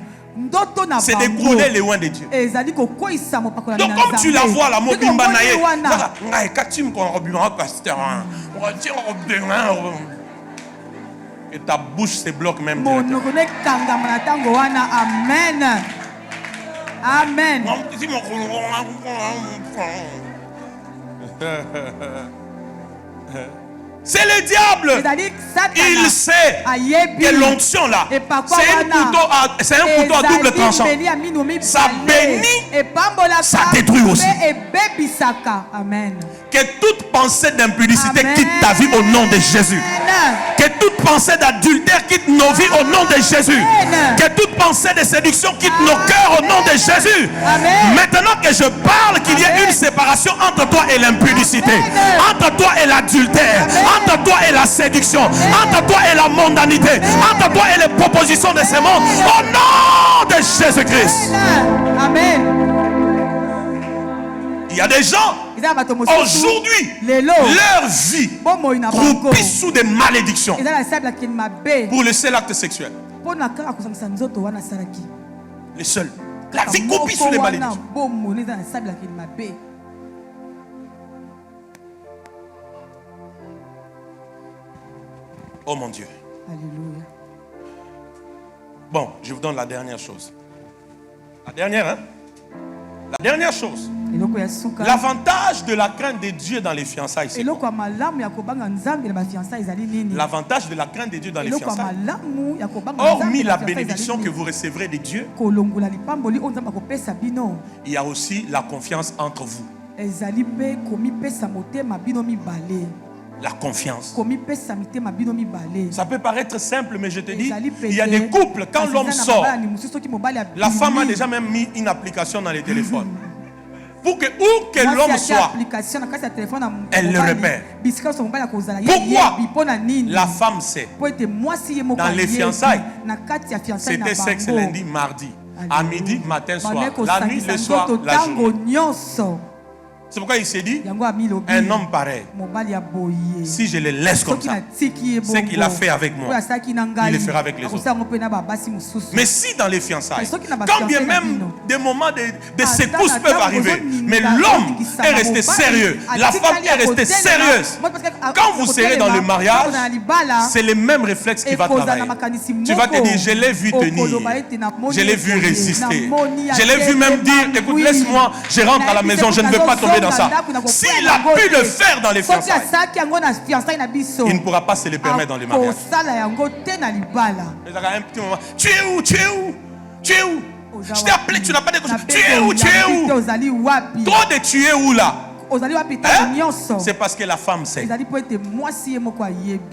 c'est d'écrouler les oins de Dieu. Donc comme tu la vois là, et ta bouche se bloque même. Amen. Amen. C'est le diable. Il sait que l'onction là, c'est un couteau à double tranchant. Ça bénit, ça détruit aussi. Amen. Que toute pensée d'impudicité quitte ta vie au nom de Jésus. Que toute pensée d'adultère quitte nos vies au nom de Jésus. Que toute pensée de séduction quitte nos cœurs au nom de Jésus. Maintenant que je parle, qu'il y ait une séparation entre toi et l'impudicité, entre toi et l'adultère, entre toi et la séduction, entre toi et la mondanité, entre toi et les propositions de ce monde, au nom de Jésus-Christ. Amen. Il y a des gens, aujourd'hui, leur vie croupit sous des malédictions pour le seul acte sexuel. Les seuls. La vie croupit sous les malédictions. Oh mon Dieu. Alléluia. Bon, je vous donne la dernière chose. La dernière, hein? La dernière chose. L'avantage de la crainte de Dieu dans les fiançailles, c'est quoi? L'avantage de la crainte de Dieu dans les fiançailles, hormis la bénédiction que vous recevrez de Dieu, il y a aussi la confiance entre vous. La confiance. Ça peut paraître simple, mais je te dis, il y a des couples, quand l'homme sort, la femme a déjà même mis une application dans les téléphones. Pour que où que l'homme soit, elle le repère. Pourquoi? La femme sait. Dans les fiançailles, c'était sexe lundi, mardi. À midi, matin, soir. La nuit, le soir, la journée. C'est pourquoi il s'est dit, un homme pareil, si je le laisse comme ça, ce qu'il a fait avec moi, il le fera avec les autres. Mais si dans les fiançailles, quand bien même des moments de secousses peuvent arriver, mais l'homme est resté sérieux, la femme est restée sérieuse, quand vous serez dans le mariage, c'est le même réflexe qui va travailler. Tu vas te dire, je l'ai vu tenir, je l'ai vu résister, je l'ai vu même dire, écoute, laisse-moi, je rentre à la maison, je ne veux pas tomber dans ça. S'il a pu le faire dans les fiançailles, il ne pourra pas se le permettre dans les mariages. Un petit moment, tu es où? Tu es où? Tu es où? Je t'ai appelé, tu n'as pas décroché. Tu es où? Tu es où? Trop de tu es où là? Hein? C'est parce que la femme sait.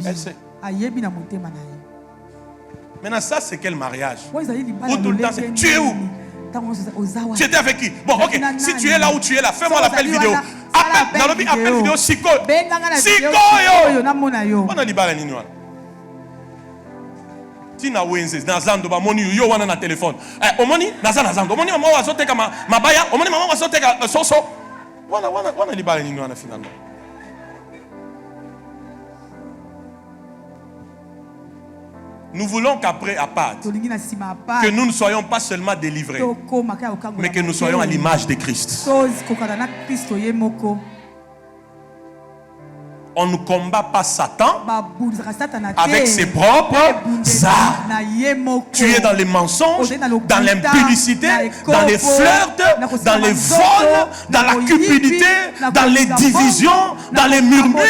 Elle sait. Maintenant, ça c'est quel mariage? Où tout le temps c'est tu es où? Tu étais avec qui? Bon, ok. Si tu es là où tu es là, fais-moi l'appel vidéo. Appel, dans le but, appel vidéo, Siko. Siko yo. On a dit bala nini wana. Tina Wednesdays, nazando ba moni yo wana na téléphone. Omoni, nazando. Omoni mama wazoteka mabaya. Omoni mama wazoteka soso. Wana dit bala nini wana finalement. Nous voulons qu'après à Pâques, que nous ne soyons pas seulement délivrés, mais que nous soyons à l'image de Christ. On ne combat pas Satan avec ses propres armes. Tu es dans les mensonges, dans l'impudicité, dans les flirts, dans les vols, dans la cupidité, dans les divisions, dans les murmures,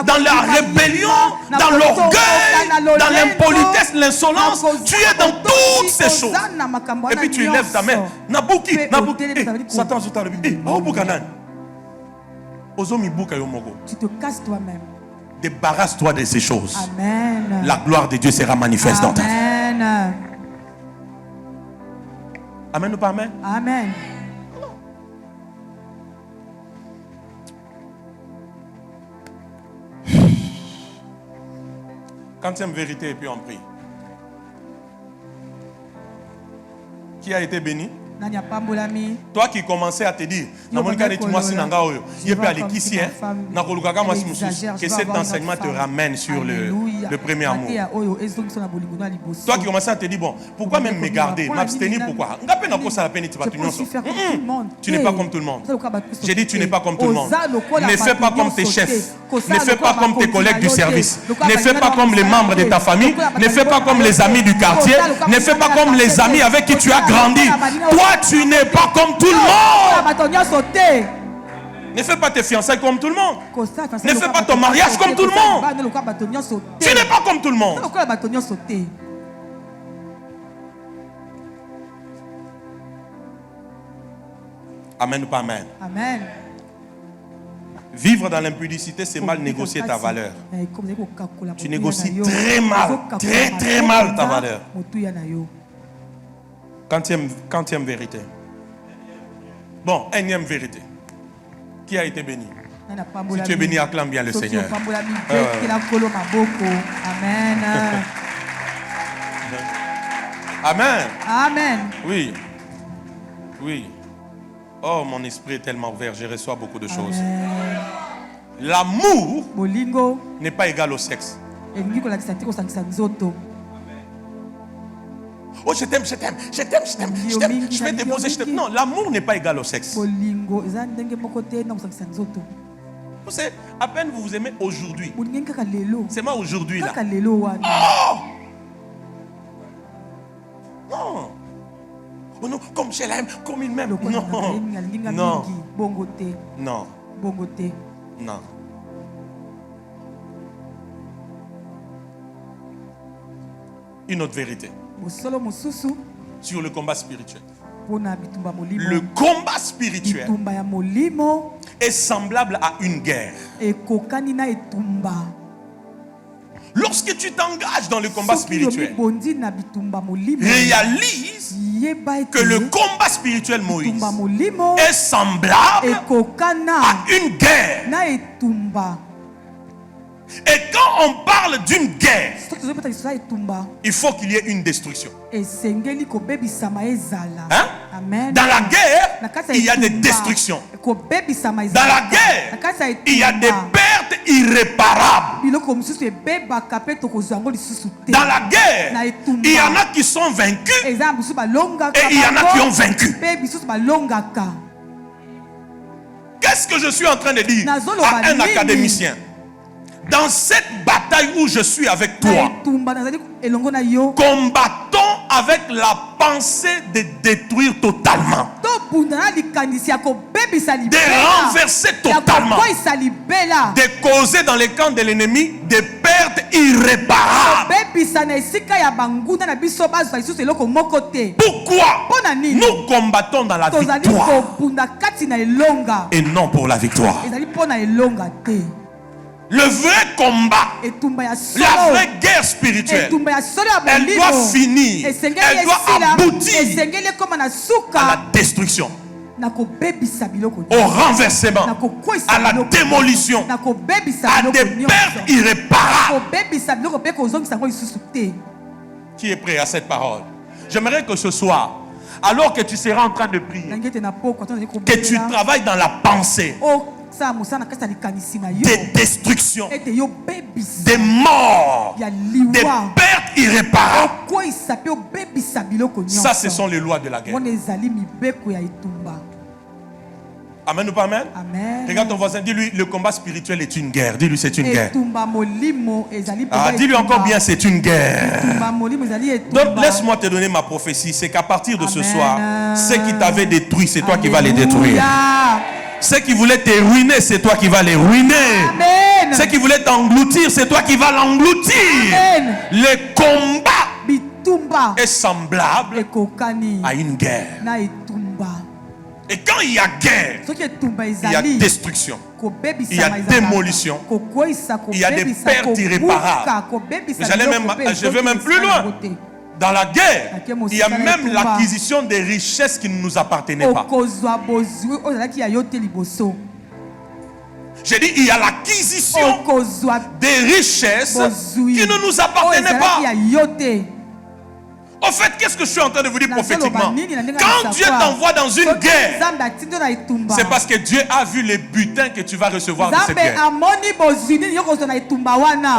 dans la rébellion, dans l'orgueil, dans l'impolitesse, l'insolence. Tu es dans toutes ces choses. Et puis tu lèves ta main. Nabuki. Satan, tu te casses toi-même. Débarrasse-toi de ces choses. Amen. La gloire de Dieu sera manifeste dans ta vie. Amen ou pas amen? Amen. Quantième vérité et puis on prie. Qui a été béni? Toi qui commençais à te dire, que cet enseignement te ramène sur le premier amour. Toi qui commençais à te dire, bon, pourquoi même me garder, m'abstenir, pourquoi? Tu n'es pas comme tout le monde. J'ai dit, tu n'es pas comme tout le monde. Ne fais pas comme tes chefs. Ne fais pas comme tes collègues du service. Ne fais pas comme les membres de ta famille. Ne fais pas comme les amis du quartier. Ne fais pas comme les amis avec qui tu as grandi. Toi, tu n'es pas comme tout le monde. Ne fais pas tes fiançailles comme tout le monde. Ne fais pas ton mariage comme tout le monde. Tu n'es pas comme tout le monde. Amen ou pas amen? Amen. Vivre dans l'impudicité, c'est mal négocier ta valeur. Tu négocies très mal, très mal ta valeur. Quantième vérité. Bon, énième vérité. Qui a été béni? Si tu es béni, acclame bien le Seigneur. Amen. Amen. Amen. Oui. Oui. Oh, mon esprit est tellement ouvert, je reçois beaucoup de choses. L'amour n'est pas égal au sexe. Oh, je t'aime. Je vais te poser, je t'aime. Non, l'amour n'est pas égal au sexe. Vous savez, à peine vous vous aimez aujourd'hui. C'est moi aujourd'hui là. Oh! Non. Oh non, comme je l'aime, comme il m'aime. Non. Non. Non. Une autre vérité. Sur le combat spirituel. Le combat spirituel est semblable à une guerre. Lorsque tu t'engages dans le combat spirituel, réalise que le combat spirituel Moïse est semblable à une guerre. Et quand on parle d'une guerre, il faut qu'il y ait une destruction. Hein? Amen. Dans la guerre, il y a des destructions. Dans la guerre, il y a des pertes irréparables. Dans la guerre, il y en a qui sont vaincus et il y en a qui ont vaincu. Qu'est-ce que je suis en train de dire à un académicien? Dans cette bataille où je suis avec toi, combattons avec la pensée de détruire totalement, de renverser totalement, de causer dans les camps de l'ennemi des pertes irréparables. Pourquoi nous combattons dans la victoire et non pour la victoire? Le vrai combat, la vraie guerre spirituelle, elle doit finir, elle doit aboutir à la destruction, au renversement, à la démolition, à des pertes irréparables. Qui est prêt à cette parole? J'aimerais que ce soir, alors que tu seras en train de prier, que tu travailles dans la pensée des destructions, des morts, des pertes irréparables. Ça, ce sont les lois de la guerre. Amen ou pas amen? Amen. Regarde ton voisin, dis-lui, le combat spirituel est une guerre. Dis-lui, c'est une guerre. Dis-lui encore bien, c'est une guerre. Donc, laisse-moi te donner ma prophétie. C'est qu'à partir de ce soir, ceux qui t'avaient détruit, c'est toi qui vas les détruire. Ceux qui voulaient te ruiner, c'est toi qui vas les ruiner. Amen. Ceux qui voulaient t'engloutir, c'est toi qui vas l'engloutir. Le combat est semblable à une guerre. Et quand il y a guerre, il y a destruction, il y a démolition, il y a des pertes irréparables. Je vais même plus loin. Dans la guerre, il y a même l'acquisition des richesses qui ne nous appartenaient pas. J'ai dit, il y a l'acquisition des richesses qui ne nous appartenaient pas. En fait, qu'est-ce que je suis en train de vous dire prophétiquement? Quand Dieu t'envoie dans une guerre, c'est parce que Dieu a vu les butins que tu vas recevoir de cette guerre.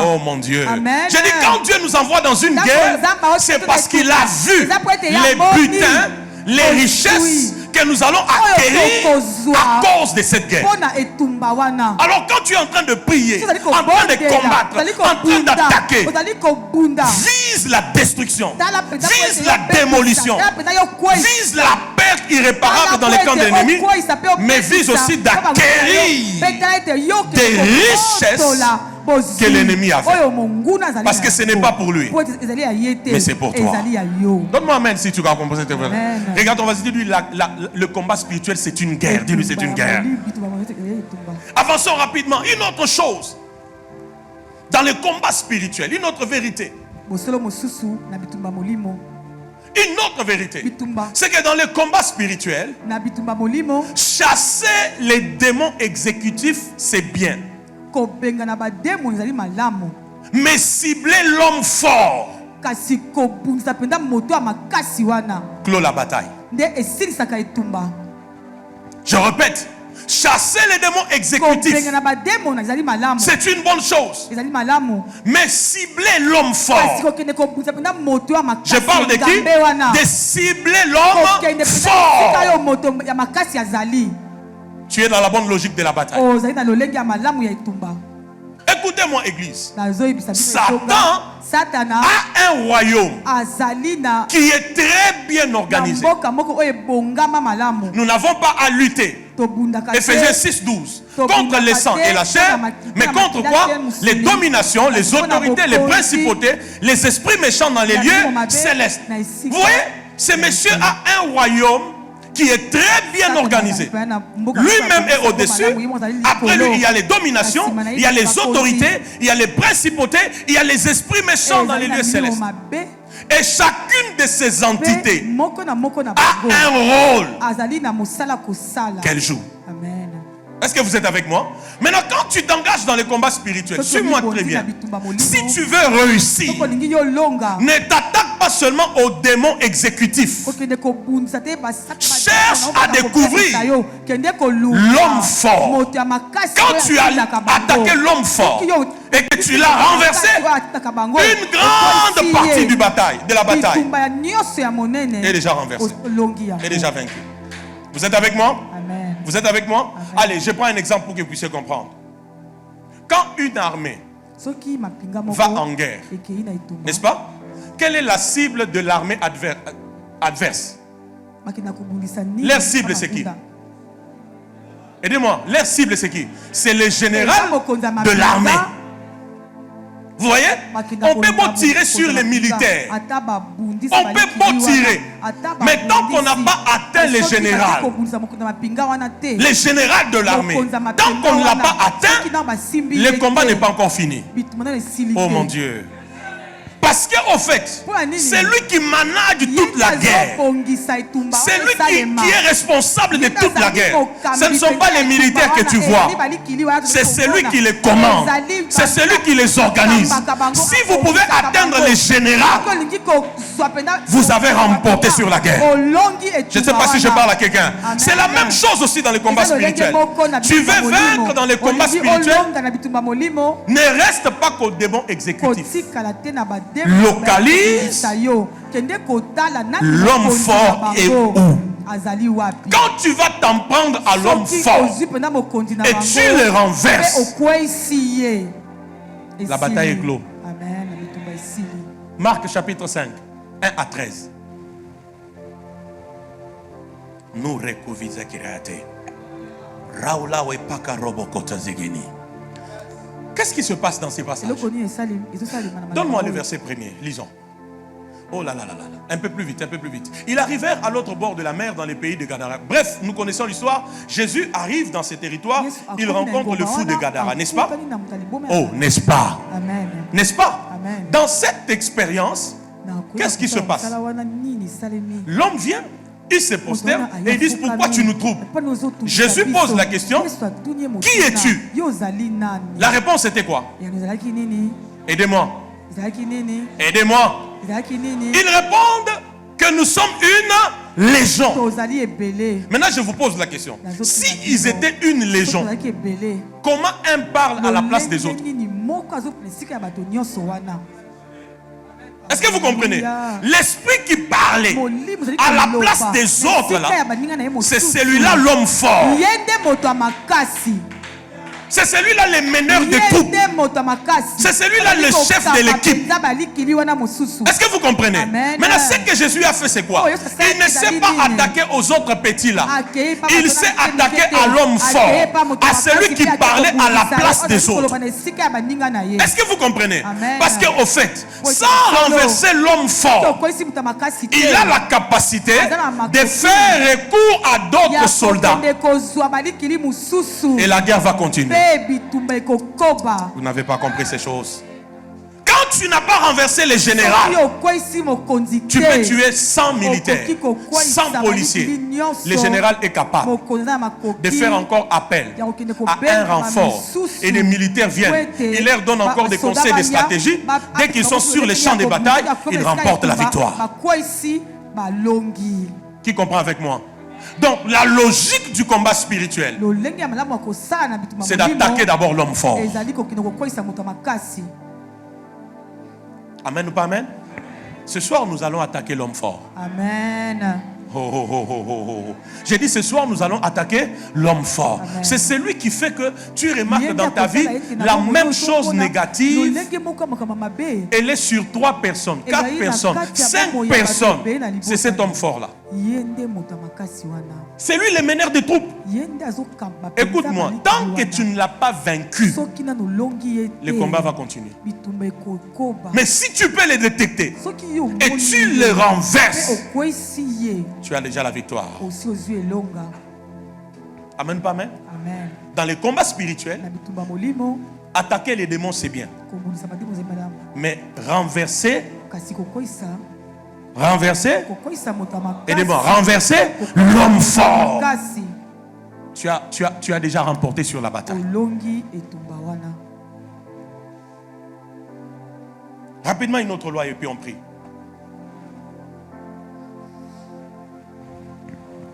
Oh mon Dieu. J'ai dit, quand Dieu nous envoie dans une guerre, c'est parce qu'il a vu les butins, les richesses que nous allons acquérir à cause de cette guerre. Alors quand tu es en train de prier, en train de combattre, en train d'attaquer, vise la destruction, vise la démolition, vise la perte irréparable dans les camps de l'ennemi, mais vise aussi d'acquérir des richesses que l'ennemi a fait. Parce que ce n'est pas pour lui, mais c'est pour toi. Donne-moi amen si tu vas comprendre cette vraie. Regarde, on va se dire, lui, le combat spirituel, c'est une guerre. Dis-lui, c'est une guerre. Avançons rapidement. Une autre chose, dans le combat spirituel, une autre vérité. Une autre vérité, c'est que dans le combat spirituel, chasser les démons exécutifs, c'est bien. Mais cibler l'homme fort clôt la bataille. Je répète, chasser les démons exécutifs, c'est une bonne chose. Mais cibler l'homme fort, je parle de qui? De cibler l'homme fort. Tu es dans la bonne logique de la bataille. Écoutez-moi, église. Satan a un royaume qui est très bien organisé. Nous n'avons pas à lutter, Ephésiens 6:12, contre le sang et la chair, mais contre quoi? Les dominations, les autorités, les principautés, les esprits méchants dans les lieux célestes. Vous voyez, ce monsieur a un royaume qui est très bien organisé. Lui-même est au-dessus. Après lui, il y a les dominations, il y a les autorités, il y a les principautés, il y a les esprits méchants dans les lieux célestes. Et chacune de ces entités a un rôle qu'elle joue. Est-ce que vous êtes avec moi? Maintenant, quand tu t'engages dans les combats spirituels, suis-moi très bien. Si tu veux réussir, ne t'attaque pas seulement aux démons exécutifs. Cherche à découvrir l'homme fort. Quand tu as attaqué l'homme fort et que tu l'as renversé, une grande partie de la bataille est déjà renversée, est déjà vaincue. Vous êtes avec moi? Amen. Vous êtes avec moi? Amen. Allez, je prends un exemple pour que vous puissiez comprendre. Quand une armée va en guerre, n'est-ce pas? Quelle est la cible de l'armée adverse? Leur cible, c'est qui? Aidez-moi, leur cible, c'est qui? C'est le général de l'armée. Vous voyez? On peut pas tirer sur les militaires. On peut pas tirer. Mais tant qu'on n'a pas atteint les généraux de l'armée, tant qu'on ne l'a pas atteint, le combat n'est pas encore fini. Oh mon Dieu. Parce qu'au fait, c'est lui qui manage toute la guerre. C'est lui qui est responsable de toute la guerre. Ce ne sont pas les militaires que tu vois. C'est celui qui les commande. C'est celui qui les organise. Si vous pouvez atteindre les généraux, vous avez remporté sur la guerre. Je ne sais pas si je parle à quelqu'un. C'est la même chose aussi dans les combats spirituels. Tu veux vaincre dans les combats spirituels, ne reste pas qu'au démon exécutif. Localise l'homme fort est où. Quand tu vas t'en prendre à l'homme fort et tu le renverses, la bataille est close. Marc chapitre 5, 1 à 13. Nous recouvisa kirate. Raula we paka robokota zegeni. Qu'est-ce qui se passe dans ces passages? Donne-moi le verset premier, lisons. Oh là là là là, un peu plus vite, un peu plus vite. Ils arrivèrent à l'autre bord de la mer dans les pays de Gadara. Bref, nous connaissons l'histoire. Jésus arrive dans ces territoires, il rencontre le fou de Gadara, n'est-ce pas? Oh, n'est-ce pas? N'est-ce pas? Dans cette expérience, qu'est-ce qui se passe? L'homme vient, il se prosterne et ils disent pourquoi tu nous troubles? Jésus pose la question, qui es-tu? La réponse était quoi? Aidez-moi. Aidez-moi. Ils répondent que nous sommes une légion. Maintenant je vous pose la question. Si ils étaient une légion, comment un parle à la place des autres? Est-ce que vous comprenez? L'esprit qui parlait à la place des autres, là, c'est celui-là l'homme fort. C'est celui-là le meneur de troupes. C'est celui-là le chef de l'équipe. Est-ce que vous comprenez? Maintenant, ce que Jésus a fait, c'est quoi? Il ne s'est pas attaqué aux autres petits là. Il s'est attaqué à l'homme fort, à celui qui parlait à la place des autres. Est-ce que vous comprenez? Parce qu'au fait, sans renverser l'homme fort, il a la capacité de faire recours à d'autres soldats. Et la guerre va continuer. Vous n'avez pas compris ces choses. Quand tu n'as pas renversé les généraux, tu peux tuer 100 militaires, 100 policiers. Le général est capable de faire encore appel à un renfort. Et les militaires viennent. Il leur donne encore des conseils de stratégie. Dès qu'ils sont sur les champs de bataille, ils remportent la victoire. Qui comprend avec moi? Donc la logique du combat spirituel, c'est d'attaquer d'abord l'homme fort. Amen ou pas amen? Ce soir nous allons attaquer l'homme fort. Amen. Oh, oh, oh, oh, oh, oh. J'ai dit ce soir nous allons attaquer l'homme fort. C'est celui qui fait que tu remarques dans ta vie la même chose négative. Elle est sur 3 personnes, 4 personnes, 5 personnes. C'est cet homme fort là. C'est lui le meneur des troupes. Écoute-moi, tant que tu ne l'as pas vaincu, le combat va continuer. Mais si tu peux le détecter et tu le renverses, tu as déjà la victoire. Amen, pas amen? Dans les combats spirituels, attaquer les démons c'est bien. Mais renverser, aidez-moi, renverser l'homme fort. Tu as déjà remporté sur la bataille. Rapidement une autre loi et puis on prie.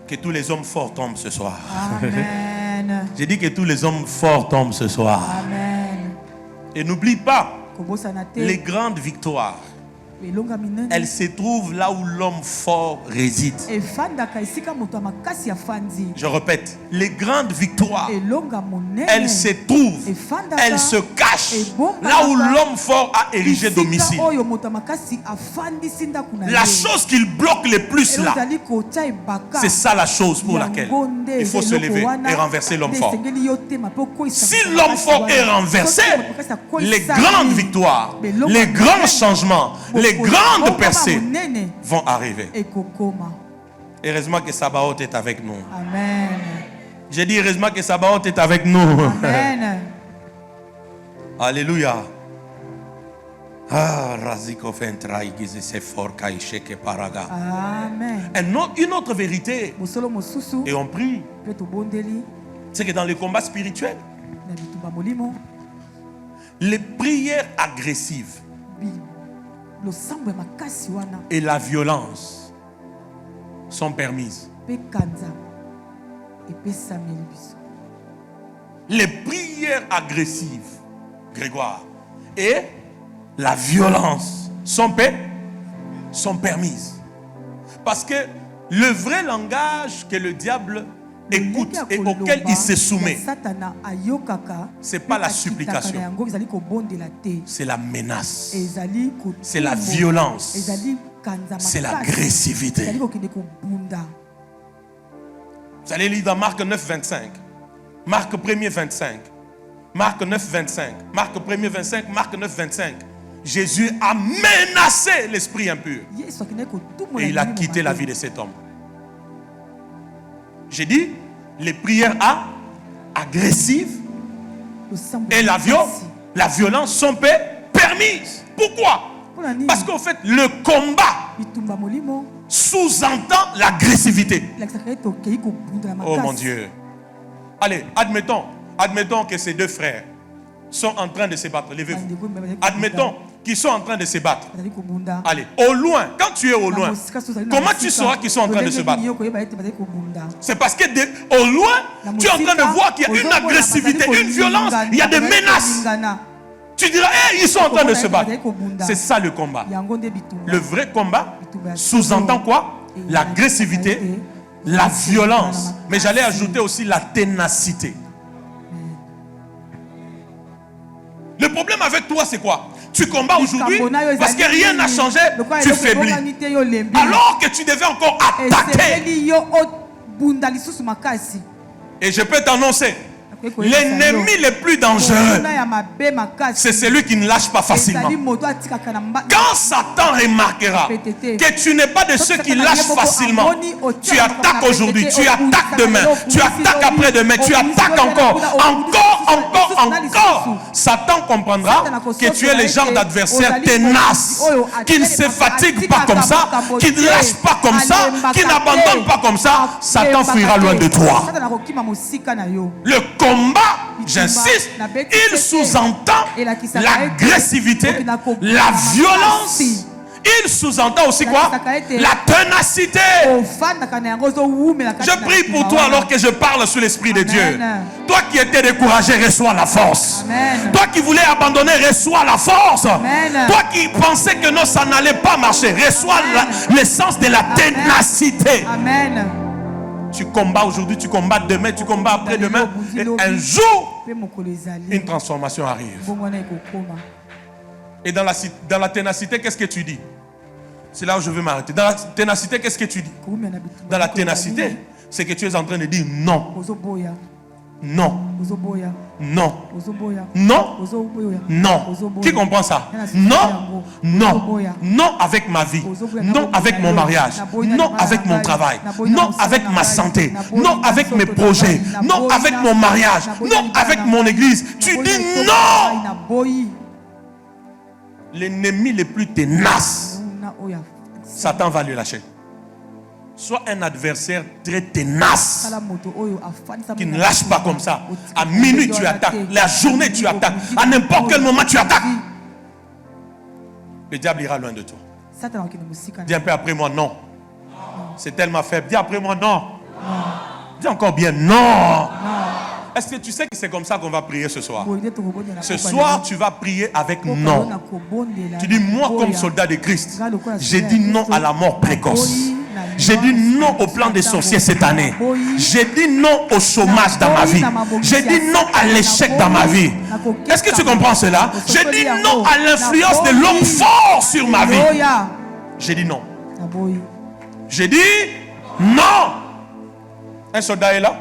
Que tous les hommes forts tombent ce soir. Amen. J'ai dit que tous les hommes forts tombent ce soir. Amen. Et n'oublie pas, les grandes victoires, elles se trouvent là où l'homme fort réside. Je répète, les grandes victoires, elles se trouvent, elles se cachent là où l'homme fort a érigé domicile. La chose qu'il bloque le plus là, c'est ça la chose pour laquelle il faut se lever et renverser l'homme fort. Si l'homme fort est renversé, les grandes victoires, les grands changements, les grandes percées vont arriver. Heureusement que Sabaoth est avec nous. Amen. J'ai dit heureusement que Sabaoth est avec nous. Amen. Alléluia. Ah, Raziko Fentraï, c'est fort, Kaïcheke Paraga. Amen. Une autre vérité, et on prie, c'est que dans les combats spirituels, les prières agressives et la violence sont permises. Les prières agressives, Grégoire, et la violence sont permises. Parce que le vrai langage que le diable écoute et auquel il se soumet, ce n'est pas la supplication, c'est la menace, c'est la violence, c'est l'agressivité. Vous allez lire dans Marc 9, 25, Marc 1er 25, Marc 9, 25, Marc 1er 25, Marc 9, 25. Jésus a menacé l'esprit impur et il a quitté la vie de cet homme. J'ai dit, les prières agressives et la violence sont permises. Pourquoi? Parce qu'en fait, le combat sous-entend l'agressivité. Oh mon Dieu. Allez, admettons que ces deux frères sont en train de se battre. Levez-vous. Admettons qu'ils sont en train de se battre. Allez, au loin, quand tu es au loin, comment tu sauras qu'ils sont en train de se battre? C'est parce que au loin, tu es en train de voir qu'il y a une agressivité, une violence, il y a des menaces. Tu diras, hey, ils sont en train de se battre. C'est ça le combat. Le vrai combat sous-entend quoi? L'agressivité, la violence. Mais j'allais ajouter aussi la ténacité. Le problème avec toi, c'est quoi? Tu combats aujourd'hui parce que rien n'a changé, tu faiblis. Alors que tu devais encore attaquer. Et je peux t'annoncer, l'ennemi le plus dangereux, c'est celui qui ne lâche pas facilement. Quand Satan remarquera que tu n'es pas de ceux qui lâchent facilement, tu attaques aujourd'hui, tu attaques demain, tu attaques après-demain, tu attaques encore. Satan comprendra que tu es le genre d'adversaire tenace, qui ne se fatigue pas comme ça, qui ne lâche pas comme ça, qui n'abandonne pas comme ça. Satan fuira loin de toi. Le combat, j'insiste, il sous-entend l'agressivité, la violence. Il sous-entend aussi quoi? La ténacité. Je prie pour toi alors que je parle sous l'Esprit de Dieu. Toi qui étais découragé, reçois la force. Amen. Toi qui voulais abandonner, reçois la force. Amen. Toi qui pensais que non, ça n'allait pas marcher, reçois l'essence de la ténacité. Amen. Tu combats aujourd'hui, tu combats demain, tu combats après-demain. Et un jour, une transformation arrive. Et dans la ténacité, qu'est-ce que tu dis? C'est là où je veux m'arrêter. Dans la ténacité, qu'est-ce que tu dis? Dans la ténacité, c'est que tu es en train de dire non. Non. Non. Non. Non. Qui comprend ça? Non. Non. Non avec ma vie. Non avec mon mariage. Non avec mon travail. Non avec ma santé. Non avec mes projets. Non avec mon mariage. Non avec mon église. Tu dis non. L'ennemi le plus tenace, Satan va le lâcher. Sois un adversaire très tenace, qui ne lâche pas comme ça. À minuit tu attaques, la journée tu attaques, à n'importe quel moment tu attaques. Le diable ira loin de toi. Dis un peu après moi non. C'est tellement faible. Dis après moi non. Dis encore bien non. Est-ce que tu sais que c'est comme ça qu'on va prier ce soir? Ce soir, tu vas prier avec non. Tu dis, moi comme soldat de Christ, j'ai dit non à la mort précoce. J'ai dit non au plan des sorciers cette année. J'ai dit non au chômage dans ma vie. J'ai dit non à l'échec dans ma vie. Est-ce que tu comprends cela? J'ai dit non à l'influence de l'homme fort sur ma vie. J'ai dit non. J'ai dit non. Un soldat est là?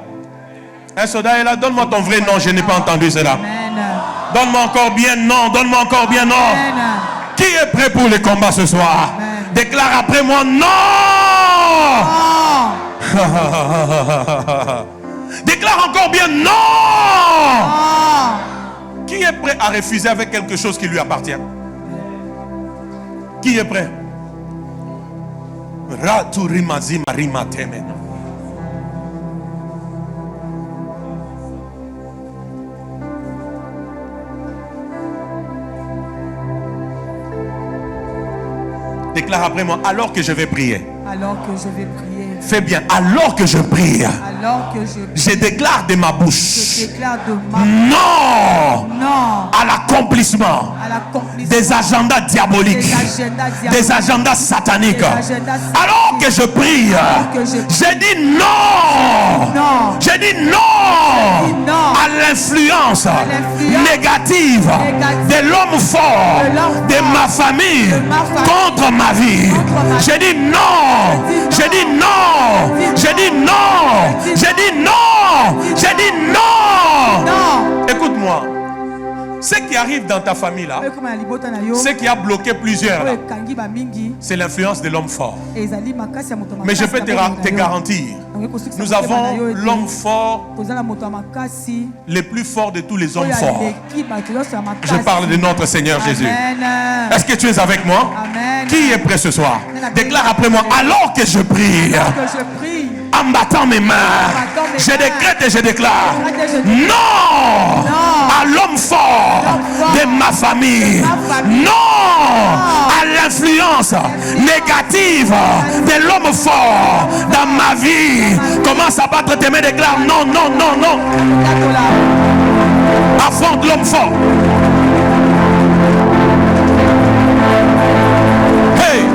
Un soldat est là? Donne-moi ton vrai nom, je n'ai pas entendu cela. Donne-moi encore bien non, donne-moi encore bien non. Qui est prêt pour le combat ce soir? Déclare après moi non. Déclare encore bien non. Qui est prêt à refuser avec quelque chose qui lui appartient? Qui est prêt? Déclare après moi, alors que je vais prier. Alors que je vais prier. Fais bien, alors que je prie. Alors que je déclare de ma bouche. Je déclare de ma non. Non. À l'accomplissement des agendas diaboliques. Des agendas sataniques. Alors que je prie. J'ai dit non. J'ai dit non. À l'influence négative de l'homme fort de ma famille contre ma vie. J'ai dit non. J'ai dit non. J'ai dit non. J'ai dit non. J'ai dit non. Écoute-moi. Ce qui arrive dans ta famille là, ce qui a bloqué plusieurs là, c'est l'influence de l'homme fort. Mais je peux te garantir, nous avons l'homme fort, le plus fort de tous les hommes forts. Je parle de notre Seigneur Jésus. Est-ce que tu es avec moi? Amen. Qui est prêt ce soir? Déclare après moi, alors que je prie, en battant mes mains, je décrète et je déclare non à l'homme fort de ma famille, non à l'influence négative de l'homme fort dans ma vie. Commence à battre tes mains, déclare non, non, non, non. Affronte l'homme fort. Hey!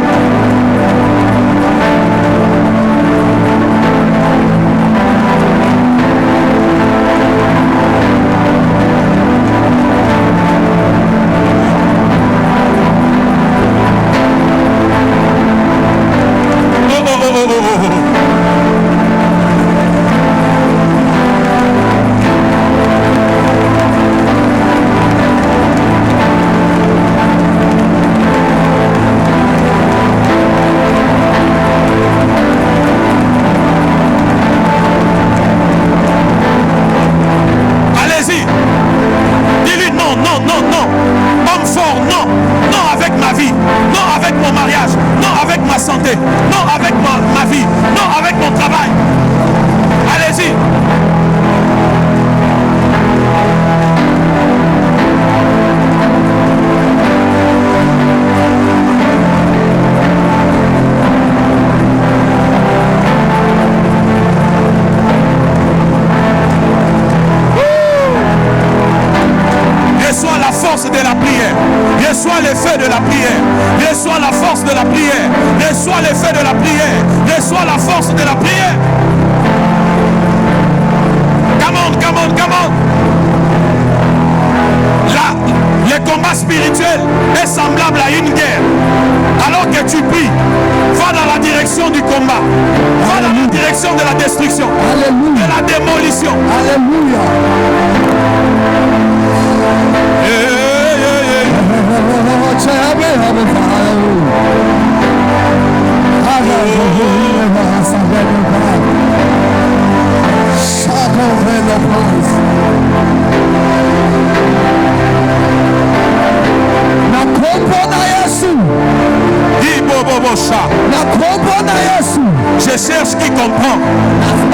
Je cherche qui comprend.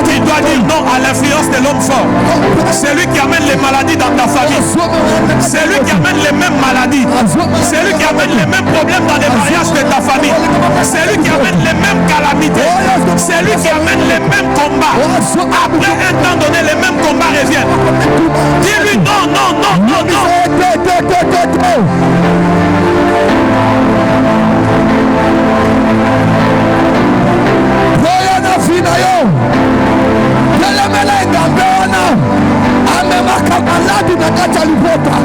Qui doit dire non à l'influence de l'homme fort. C'est lui qui amène les maladies dans ta famille. C'est lui qui amène les mêmes maladies. C'est lui qui amène les mêmes problèmes dans les mariages de ta famille. C'est lui qui amène les mêmes calamités. C'est lui qui amène les mêmes combats. Après un temps donné, les mêmes combats reviennent. Dis-lui non, non, non, non, non. amemaka maladi na kati ya libota,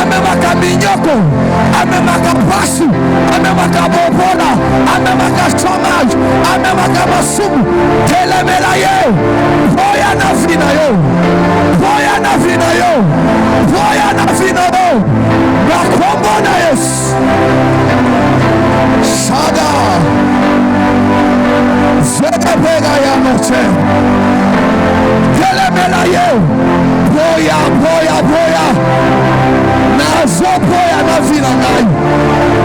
amemaka minyoko, amemaka pasi, amemaka bobola, amemaka chômage, amemaka masumu. Telemela ye, voya na vina yo, voya na vina yo, voya na vina yo, bakombo na Yesu. Shada Zeta pega ya noche. Telemela ye, boya, boya, boya. Nazo boya na vina ngai,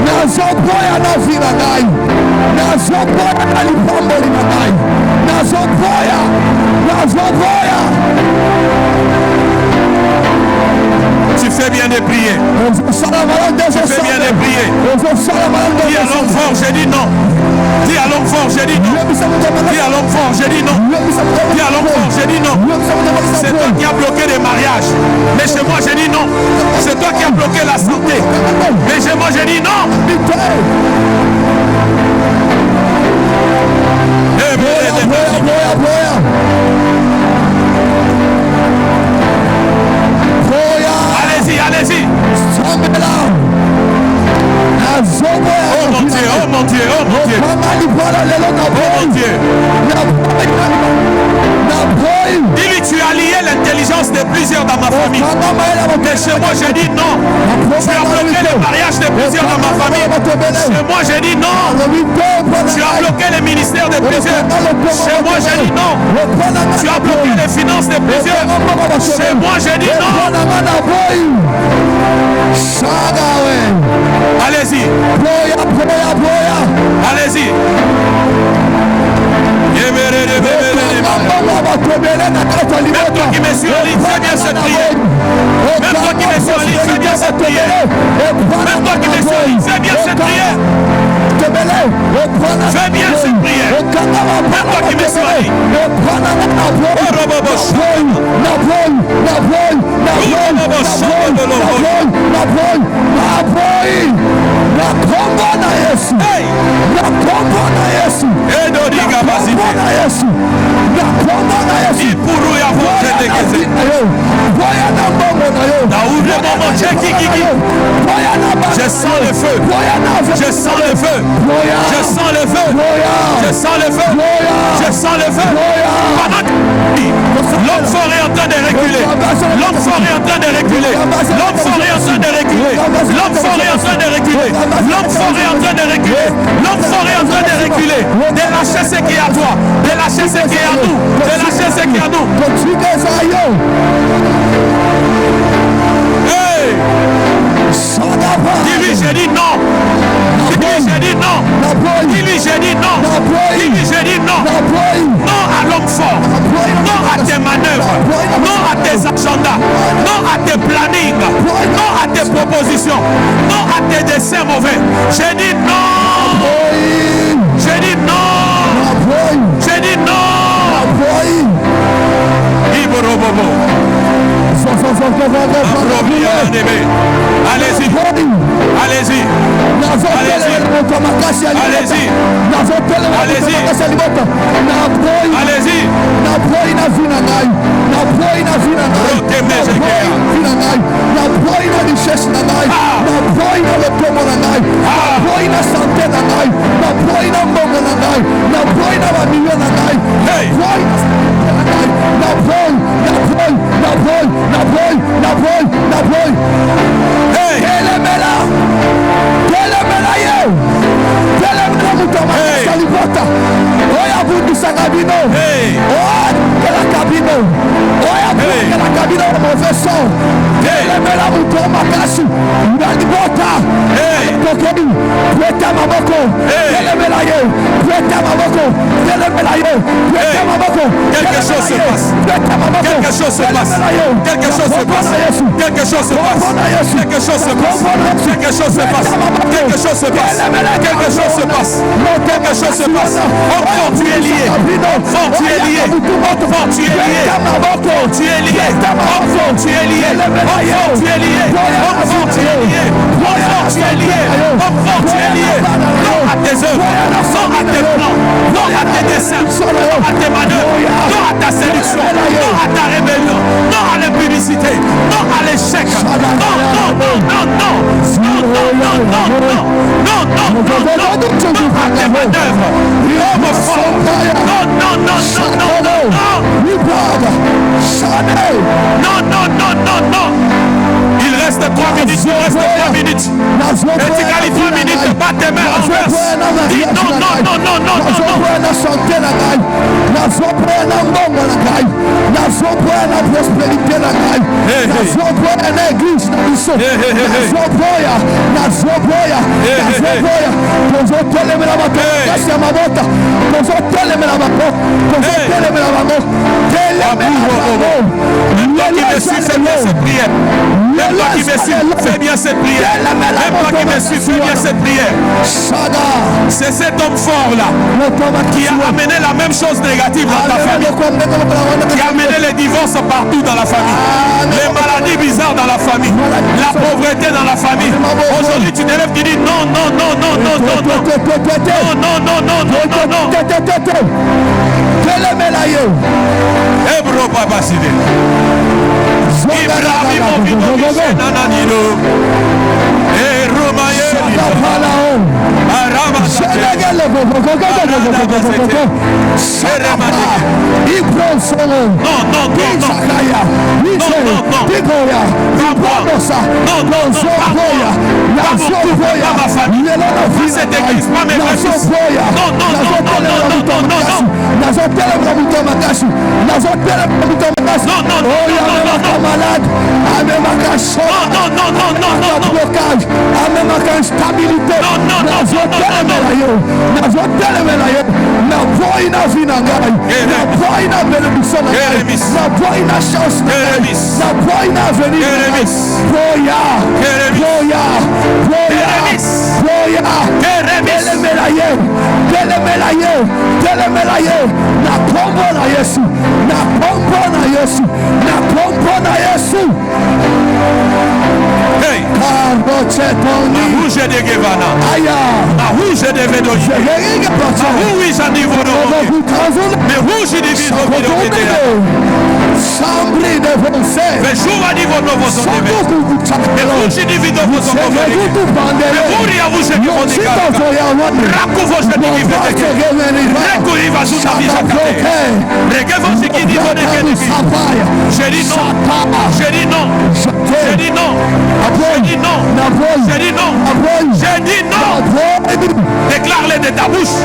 nazo boya na vina ngai, nazo boya na lipombo lina ngai, nazo boya, nazo boya. Tu fais bien de prier. Tu fais bien de prier. Dis à l'homme fort, j'ai dit non. Dis à l'homme fort, j'ai dit non. Dis à l'homme fort, j'ai dit non. Dis à l'homme fort, j'ai dit non. C'est toi qui as bloqué les mariages. Mais chez moi, j'ai dit non. C'est toi qui as bloqué la santé. Mais chez moi, j'ai dit non. Allez-y, allez-y. Oh mon Dieu, oh mon Dieu, oh mon Dieu. Oh mon Dieu. Dis-lui, tu as lié l'intelligence de plusieurs dans ma famille. Mais chez moi, j'ai dit non. Tu as bloqué le mariage de plusieurs dans ma famille. Chez moi, j'ai dit non. Tu as bloqué les ministères de plusieurs. Chez moi, j'ai dit non. Tu as bloqué les finances de plusieurs. Chez moi, j'ai dit non. Allez-y. Allez-y. Même toi qui me suis en ligne, fais bien cette prière. Même toi qui me suis en ligne, fais bien cette prière. Même toi qui me suis en ligne, fais bien cette prière. Fais bien cette prière. Même toi qui me suis en ligne. Je sens le feu. Je sens le feu. Je sens le feu. Je sens le feu. Je sens le feu. L'homme fort est en train de reculer. L'homme fort est en train de reculer. L'homme fort est en train de reculer. L'homme fort est en train de reculer. L'homme fort est en train de reculer. L'homme fort est en train de reculer. De lâcher ce qui est à toi. De lâcher ce qui est à nous. De lâcher ce qui est à nous. Hey! Dis-lui, j'ai dit non. Dis-lui, j'ai dit non. Dis-lui, j'ai dit non. Dis-lui, j'ai dit non. Non à l'homme fort. Non à tes manœuvres. Non à tes agendas. Non à tes plannings. Non à tes propositions. Non à tes desseins mauvais. J'ai dit non. J'ai dit non. J'ai dit non. Allez-y. Allez-y. Allez-y. Hey! Quelque chose se passe. Quelque chose se passe. Quelque chose se passe. Quelque chose se passe. Quelque chose se passe. Quelque chose se passe. Quelque chose se passe. Quelque chose se passe. Quelque chose se passe. Enfant, tu es lié. Enfant, tu es lié. Enfant, tu es lié. Enfant, tu es lié. Enfant, tu es lié. Enfant, tu es lié. Enfant, tu es lié. Enfant, tu es lié. Enfant, tu es lié. Non à tes œuvres. Non à tes plans. Non à tes desseins. Non à tes manœuvres. Non à ta séduction. Non à ta rébellion. Non à l'impudicité. Non à l'échec. Non, non, non, non, non, non. Non, non, non, non, non. Non, non, non, non. Non à tes manœuvres. Homophobe. Non, non, non, non, non, non. Non, non, non, non, non. Il reste 3 minutes, il reste 3 minutes. Et tu gagnes 3 minutes, pas tes mains en verse. Dis non, non, non, non, non, non, Même toi qui me suis, fais bien cette prière. Même toi qui me suis, fais bien cette prière. C'est cet homme fort là qui a amené la même chose négative dans ta famille, qui a amené les divorces partout dans la famille, les maladies bizarres dans la famille, la pauvreté dans la famille. Aujourd'hui tu te lèves, tu dis non, non, non, non, non, non, non, non, non, non, non, non, non. Ebro Papa Sidi. Ibrahim Obibo Nananino. Et Romaye. Arama. Rouge de Gevana, rouge de Vedoli, rouge à niveau de mais rouge de Vido, chambre de Vonsé, mais joue à niveau de vos mais rouge de Vido, mais rouge à vous, je dis, Racouvos, je dis, Recouiva, sous ta vie, Regevos, qui dit, j'ai dit non, j'ai dit non, j'ai dit non, j'ai dit non, j'ai dit non, j'ai dit non. Déclare-les de ta bouche.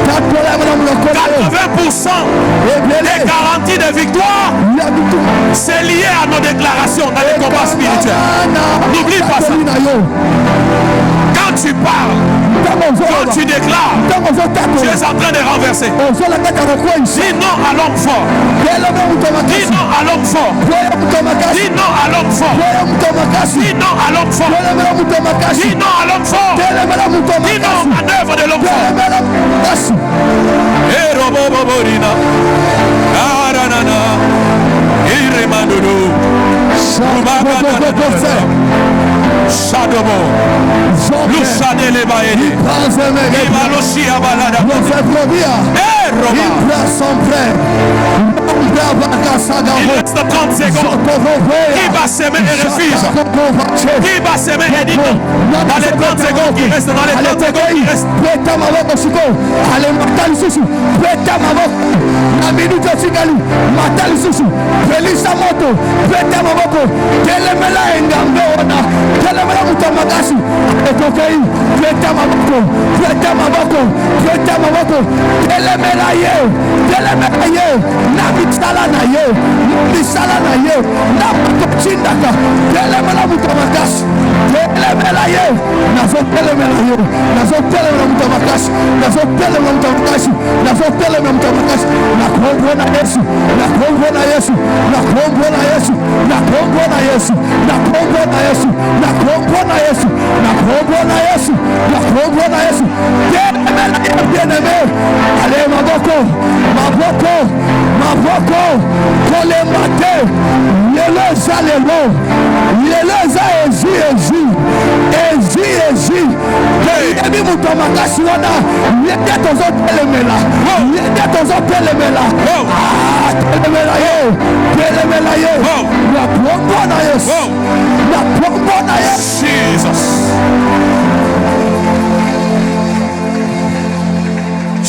80% des garanties de victoire, c'est lié à nos déclarations dans les combats spirituels. N'oublie pas ça. Quand tu parles, quand tu déclares, tu es en train de renverser. Dis non à l'homme fort. Dis non à l'homme fort. Dis non à l'homme fort. Dis non à l'homme fort. Dis non à l'homme fort. Dis non à l'œuvre de l'homme fort. Et Roboborina. Aranana. Iremandoro. Shadobo. Lushade lebaedi. Ibaloshi abalada. Eh Roba. Il reste 30 secondes. Qui va s'aimer et refuse? Qui va s'aimer et dit non? Dans les 30 secondes qui restent, dans les 30 secondes qui restent.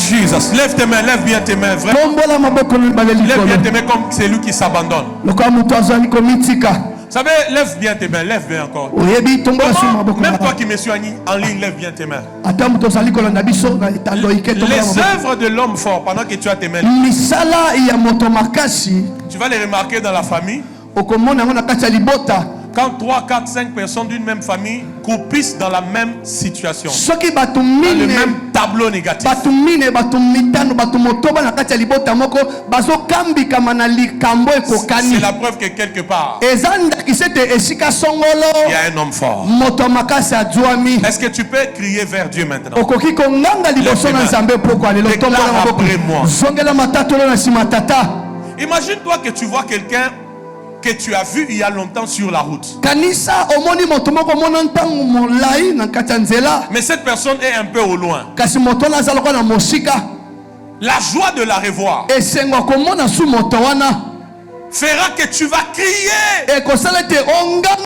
Jesus, lève tes mains, lève bien tes mains, vraiment. Lève bien tes mains comme c'est lui qui s'abandonne. Vous savez, lève bien tes mains, lève bien encore. Même toi qui me suis en ligne, lève bien tes mains. Les œuvres de l'homme fort, pendant que tu as tes mains, tu vas les remarquer dans la famille. Quand 3, 4, 5 personnes d'une même famille coupissent dans la même situation, dans le même tableau négatif, c'est la preuve que quelque part il y a un homme fort. Est-ce que tu peux crier vers Dieu maintenant? Déclare après moi. Imagine-toi que tu vois quelqu'un que tu as vu il y a longtemps sur la route. Mais cette personne est un peu au loin. La joie de la revoir fera que tu vas crier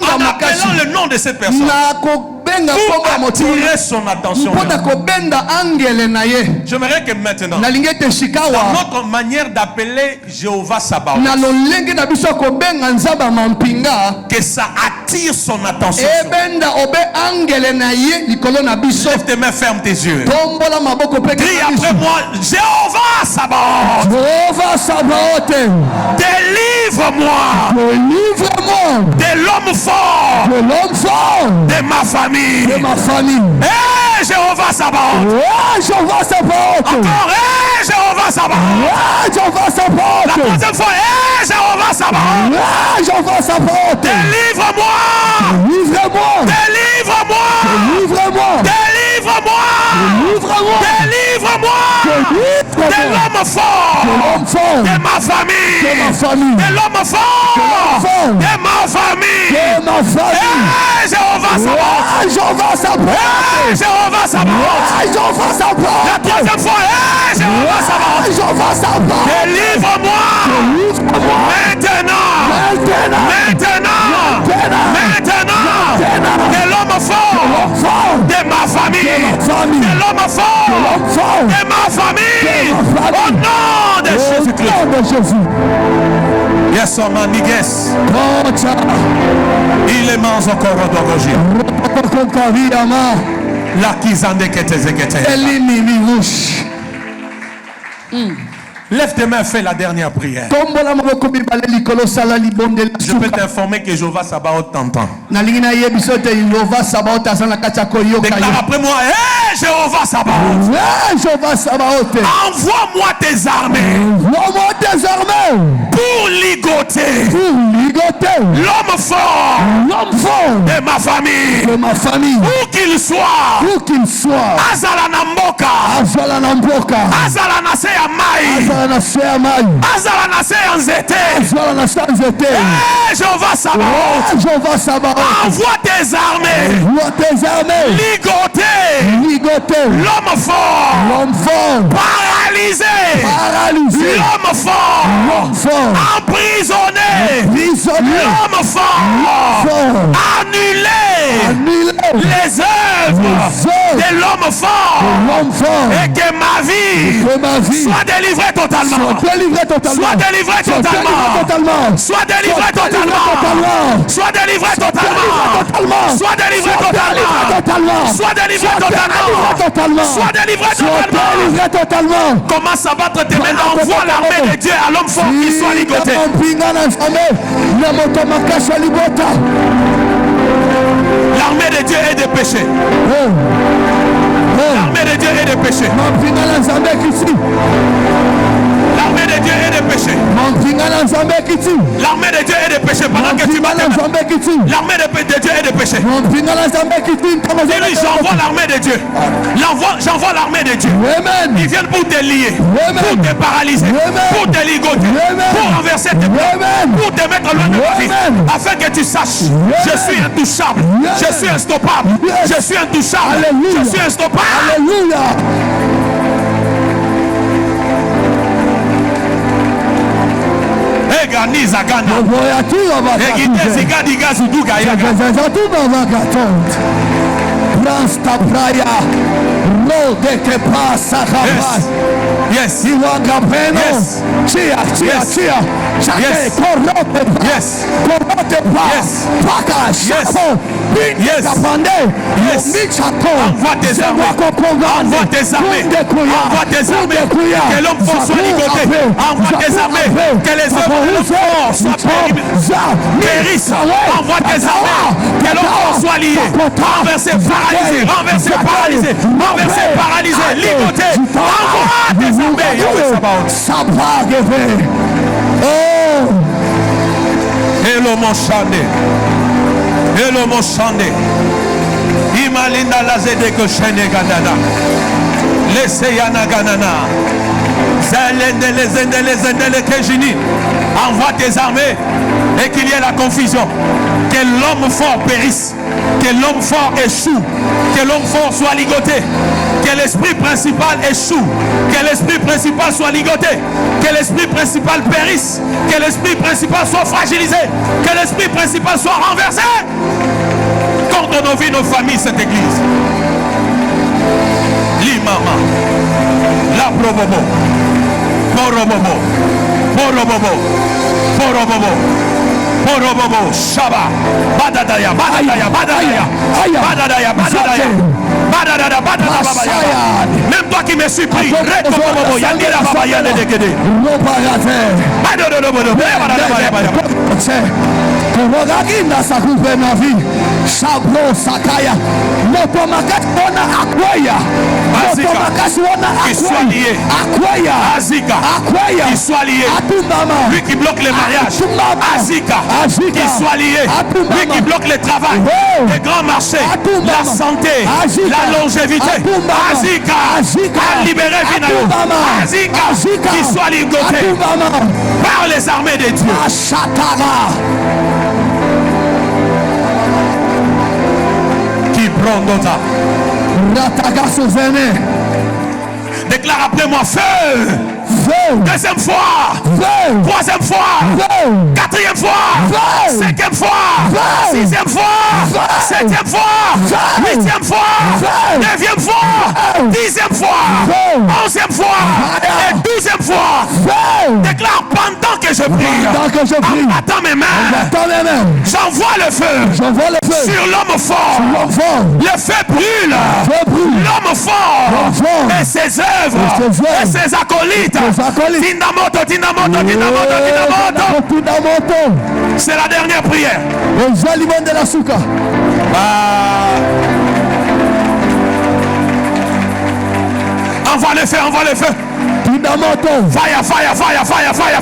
en appelant le nom de cette personne pour attirer son attention. J'aimerais que maintenant, dans notre manière d'appeler Jéhovah Sabaoth, que ça attire son attention. Lève tes mains, ferme tes yeux. Crie après moi, Jéhovah Sabaoth. Délivre-moi de l'homme fort, de ma famille. Hey, Jéhovah Sabaoth. Encore, hey, Jéhovah Sabaoth. La troisième fois, hey, Jéhovah Sabaoth. Délivre-moi. De l'homme fort de ma famille. De l'homme fort de ma famille. Hey, Jéhovah Sabaoth. Hey, Jéhovah Sabaoth. La troisième fois, hey, Jéhovah Sabaoth. Délivre-moi. Maintenant. De l'homme fort de ma famille. De l'homme fort de ma famille. Au nom de Jésus-Christ. Yes, man, yes. Il est mort encore d'origine. La kizande ketezekete. Lève tes mains, fais la dernière prière. Je peux t'informer que Jéhovah Sabaoth t'entend. Déclare après moi, hey, Jéhovah Sabaoth. Envoie-moi tes armées. Pour ligoter l'homme fort de ma famille. Où qu'il soit. Azala Namboka. Azala Nase Amai. Azala Nase Anzete. Hey, Jéhovah Sabaoth. Envoie tes armées. Ligoter l'homme fort. Paralyser l'homme fort. Emprisonner l'homme fort. Annuler les œuvres de l'homme fort. Et que ma vie soit délivrée totalement. Soit délivrée totalement. Soit délivrée totalement. Soit délivrée totalement. Soit délivrée totalement. Soit délivré totalement. Sois délivré totalement. Commence à battre tes mains. Envoie l'armée de Dieu à l'homme fort qui soit ligoté. L'armée de Dieu est des péchés. L'armée de Dieu est des péchés. L'armée de Dieu est des péchés. L'armée de Dieu est des péchés. Pendant que tu bats tes mains. L'armée de Dieu est des péchés. Dis-lui, j'envoie l'armée de Dieu. J'envoie l'armée de Dieu. Ils viennent pour te lier, pour te paralyser, pour te ligoter, pour renverser tes plans, pour te mettre loin de la vie, afin que tu saches, je suis intouchable, je suis instoppable, je suis intouchable, je suis instoppable. Alléluia. Eganiza gana. Egitezi gadi gazu duga yaga. Rasta praia, rode que passa rapaz. Yes. Iwanga peno. Chia. Corrote. Yes. Corrote pa. Paka shako. Yes. Kapande. Yes. Michako. Envoie tes armées. Envoie tes armées. Envoie tes armées. Que l'homme fort soit ligoté. Envoie tes armées. Que les œuvres de l'homme fort soient périssent. Envoie tes armées. Que l'homme fort soit lié. Renversé, paralysé, ligoté. Envoie tes armées. Hello mon chande. Imalinda la zede ko shene gadana. Laisse yana ganana. Zalende les kejini. Envoie tes armées et qu'il y ait la confusion. Que l'homme fort périsse. Que l'homme fort échoue. Que l'homme fort soit ligoté. Que l'esprit principal échoue. Que l'esprit principal soit ligoté. Que l'esprit principal périsse. Que l'esprit principal soit fragilisé. Que l'esprit principal soit renversé. Contre nos vies, nos familles, cette église. L'imama. La probobo. Porobobo. Shaba. Badadaya. Même toi qui me supplie, qu'il soit lié. Azika, qu'il soit lié. Lui qui bloque les mariages. Azika, qu'il soit lié. Lui qui bloque le travail, les grands marchés, la santé, la longévité. Azika, à libérer Vinayo. Azika, qu'il soit ligoté par les armées de Dieu. Qui prend d'autres. Déclare après moi feu. Deuxième fois. Troisième fois. Quatrième fois. Cinquième fois. Sixième fois. Septième fois. Huitième fois. Neuvième fois. Dixième fois. Onzième fois. Et douzième fois. Déclare pendant que je prie. En battant mes mains. J'envoie le feu. Sur l'homme fort. Le feu brûle. L'homme fort. Et ses œuvres. Et ses acolytes. Tindamoto. C'est la dernière prière. Envoie le feu. Fire.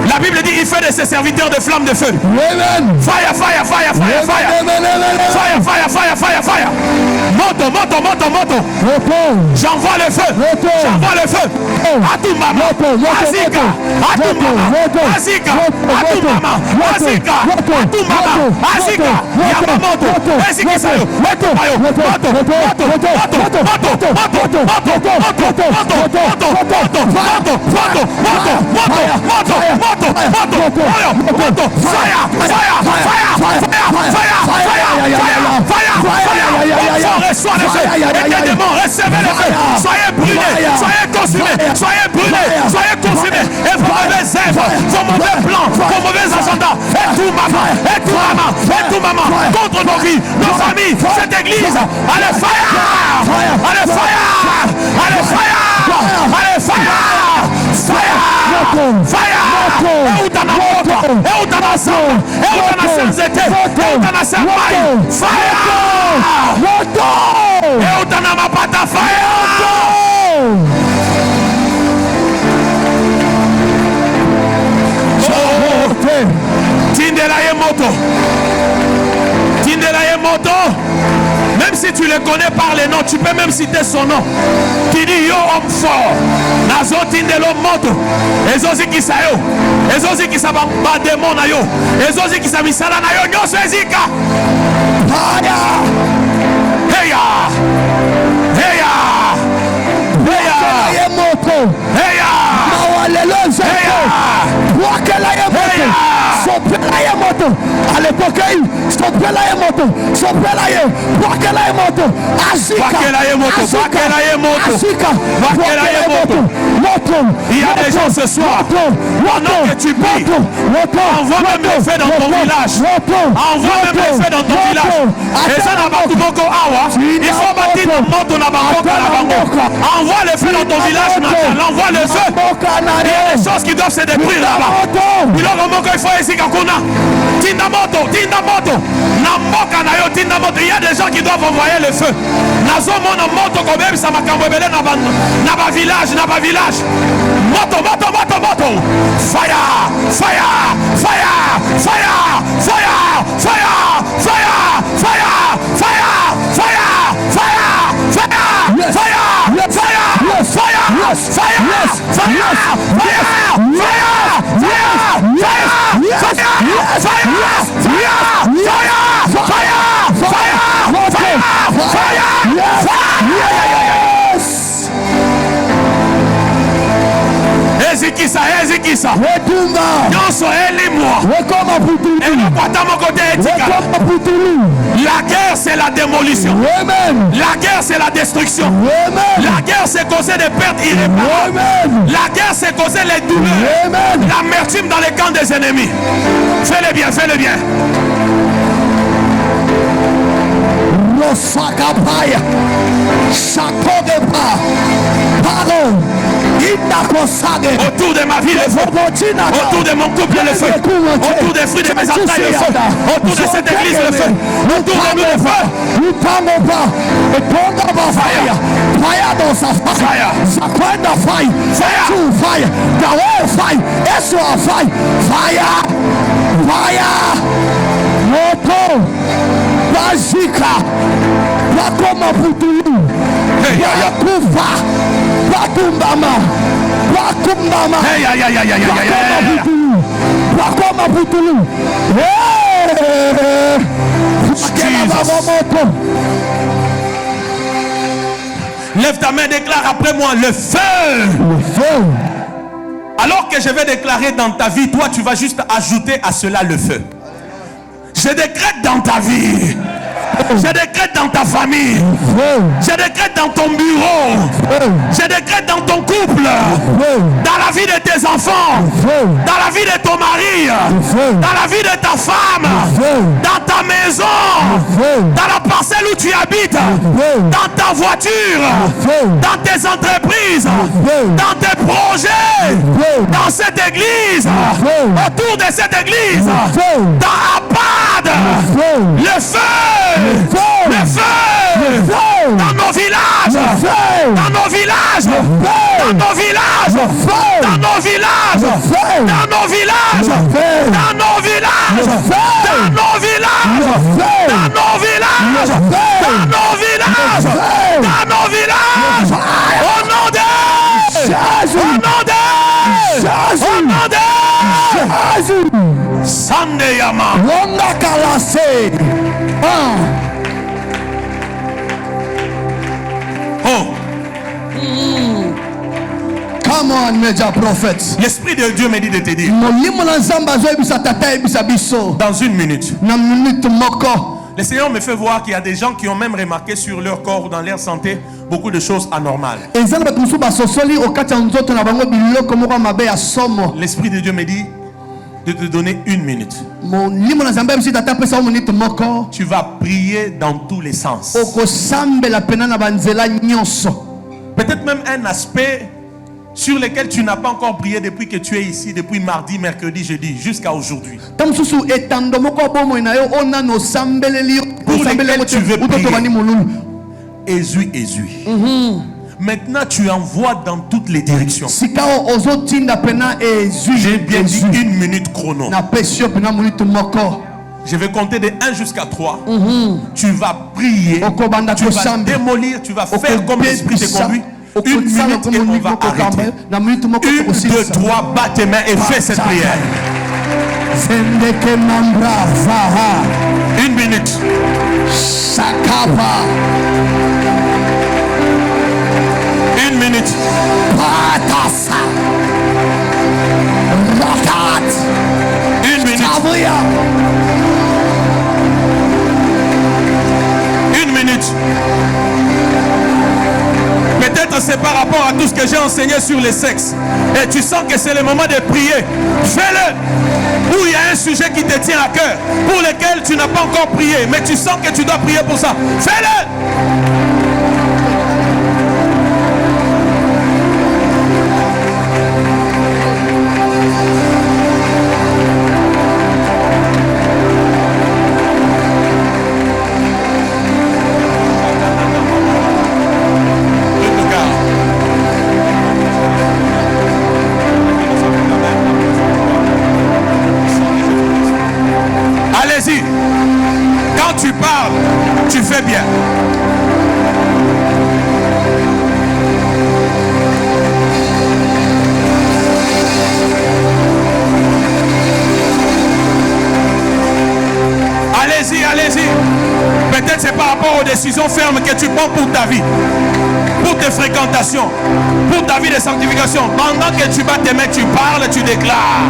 La Bible dit il fait de ses serviteurs des flammes de feu. Amen. Fire. Moto. J'envoie le feu. Atumama. Azika. Yamamoto. Ezikisayo. Fire. recevez-moi le feu. Et des démons, recevez le feu. Soyez brûlés, soyez consumés, soyez brûlés, soyez consumés. Et vos mauvaises œuvres, vos mauvais plans, vos mauvais agendas, et tout maman, contre nos vies, nos familles, cette église. Allez, fire! Allez, fire! Allez, fire! Allez, fire! Fire! Fire! Et où t'en as moto? Et où t'en as sang? Et où t'en as sainteté? Et où t'en as saint-maille? Fire! Et où t'en as ma pata? Fire! Tindelaye moto. Même si tu le connais par les noms, tu peux même citer son nom. Qui dit yo homme fort. Nazo tindelo moto. Ezozi kisa yo. Ezozi kisa ba démon na yo. Ezozi kisa misala na yo. Nyoso ezika. Heya. Heya. Heya. Heya. Moto. Heya. Mawalelo heya. Wakela moto. Sopela moto. À l'époque, sopela moto. Sopela wakela moto. Azika. Wakela moto. Wakela moto. Azika. Wakela moto. Moto. Il y a des gens ce soir. Pendant que tu pries, envoie même le feu dans ton village. Envoie même le feu dans ton village. Et ça n'a pas tout beaucoup awa. Il faut bâtir ton moto na bango na bango. Envoie le feu dans ton village natal. Envoie le feu. Il y a des choses qui doivent se détruire là-bas. Il faut essayer kuna. Tinda moto. Na mboka na yo tinda moto. Il y a des gens qui doivent envoyer le feu. Nazo mona moto ko bebi sa makambo ebele na ba village. Moto. Fire. Ezikisa. Nyonso elimwa. La guerre c'est la démolition. La guerre c'est la destruction. La guerre c'est causer des pertes irréparables. La guerre c'est causer les douleurs. L'amertume dans les camps des ennemis. Fais-le bien. Rosakapaya, Chakogepa, Pardon, autour de ma vie le feu, autour de mon couple le feu, autour des fruits de mes entrailles le feu, autour de cette église le feu, autour de nous le feu. Bazika, Bakoma Putulu, Bakufa, Bakumbama, Bakoma Putulu. Lève ta main, déclare après moi le feu. Alors que je vais déclarer dans ta vie, toi tu vas juste ajouter à cela le feu. Je décrète dans ta vie. Je décrète dans ta famille. Je décrète dans ton bureau. Je décrète dans ton couple. Dans la vie de tes enfants. Dans la vie de ton mari. Dans la vie de ta femme. Dans ta maison. Dans la parcelle où tu habites. Dans ta voiture. Dans tes entreprises. Dans tes projets. Dans cette église. Autour de cette église. Dans Abad. Le feu. Le feu dans nos villages, dans nos villages, dans nos villages, dans nos villages, dans nos villages, dans nos villages, dans nos villages, dans nos villages, dans nos villages, dans nos villages, au nom de Jésus, au nom de Jésus, Sandeyama, Come on, major prophet. L'esprit de Dieu me dit de te dire. Dans une minute. Le Seigneur me fait voir qu'il y a des gens qui ont même remarqué sur leur corps ou dans leur santé beaucoup de choses anormales. L'Esprit de Dieu me dit de te donner 1 minute. Tu vas prier dans tous les sens. Peut-être même un aspect sur lequel tu n'as pas encore prié depuis que tu es ici, depuis mardi, mercredi, jeudi, jusqu'à aujourd'hui. Pour lesquels tu veux prier. Esui. Maintenant, tu envoies dans toutes les directions. J'ai bien dit 1 minute chrono. Je vais compter de 1 jusqu'à 3. Tu vas prier. Tu vas démolir. Tu vas faire comme l'Esprit te conduit. 1 minute et on va arrêter. 1, 2, 3, bats tes mains et fais cette prière. 1 minute. 1 minute. 1 minute. 1 minute. Peut-être c'est par rapport à tout ce que j'ai enseigné sur le sexe. Et tu sens que c'est le moment de prier. Fais-le. Ou il y a un sujet qui te tient à cœur, pour lequel tu n'as pas encore prié, mais tu sens que tu dois prier pour ça. Fais-le. Allez-y. Quand tu parles, tu fais bien. Allez-y, allez-y. Peut-être c'est par rapport aux décisions fermes que tu prends pour ta vie, pour tes fréquentations, pour ta vie de sanctification. Pendant que tu bats tes mains, tu parles, tu déclares.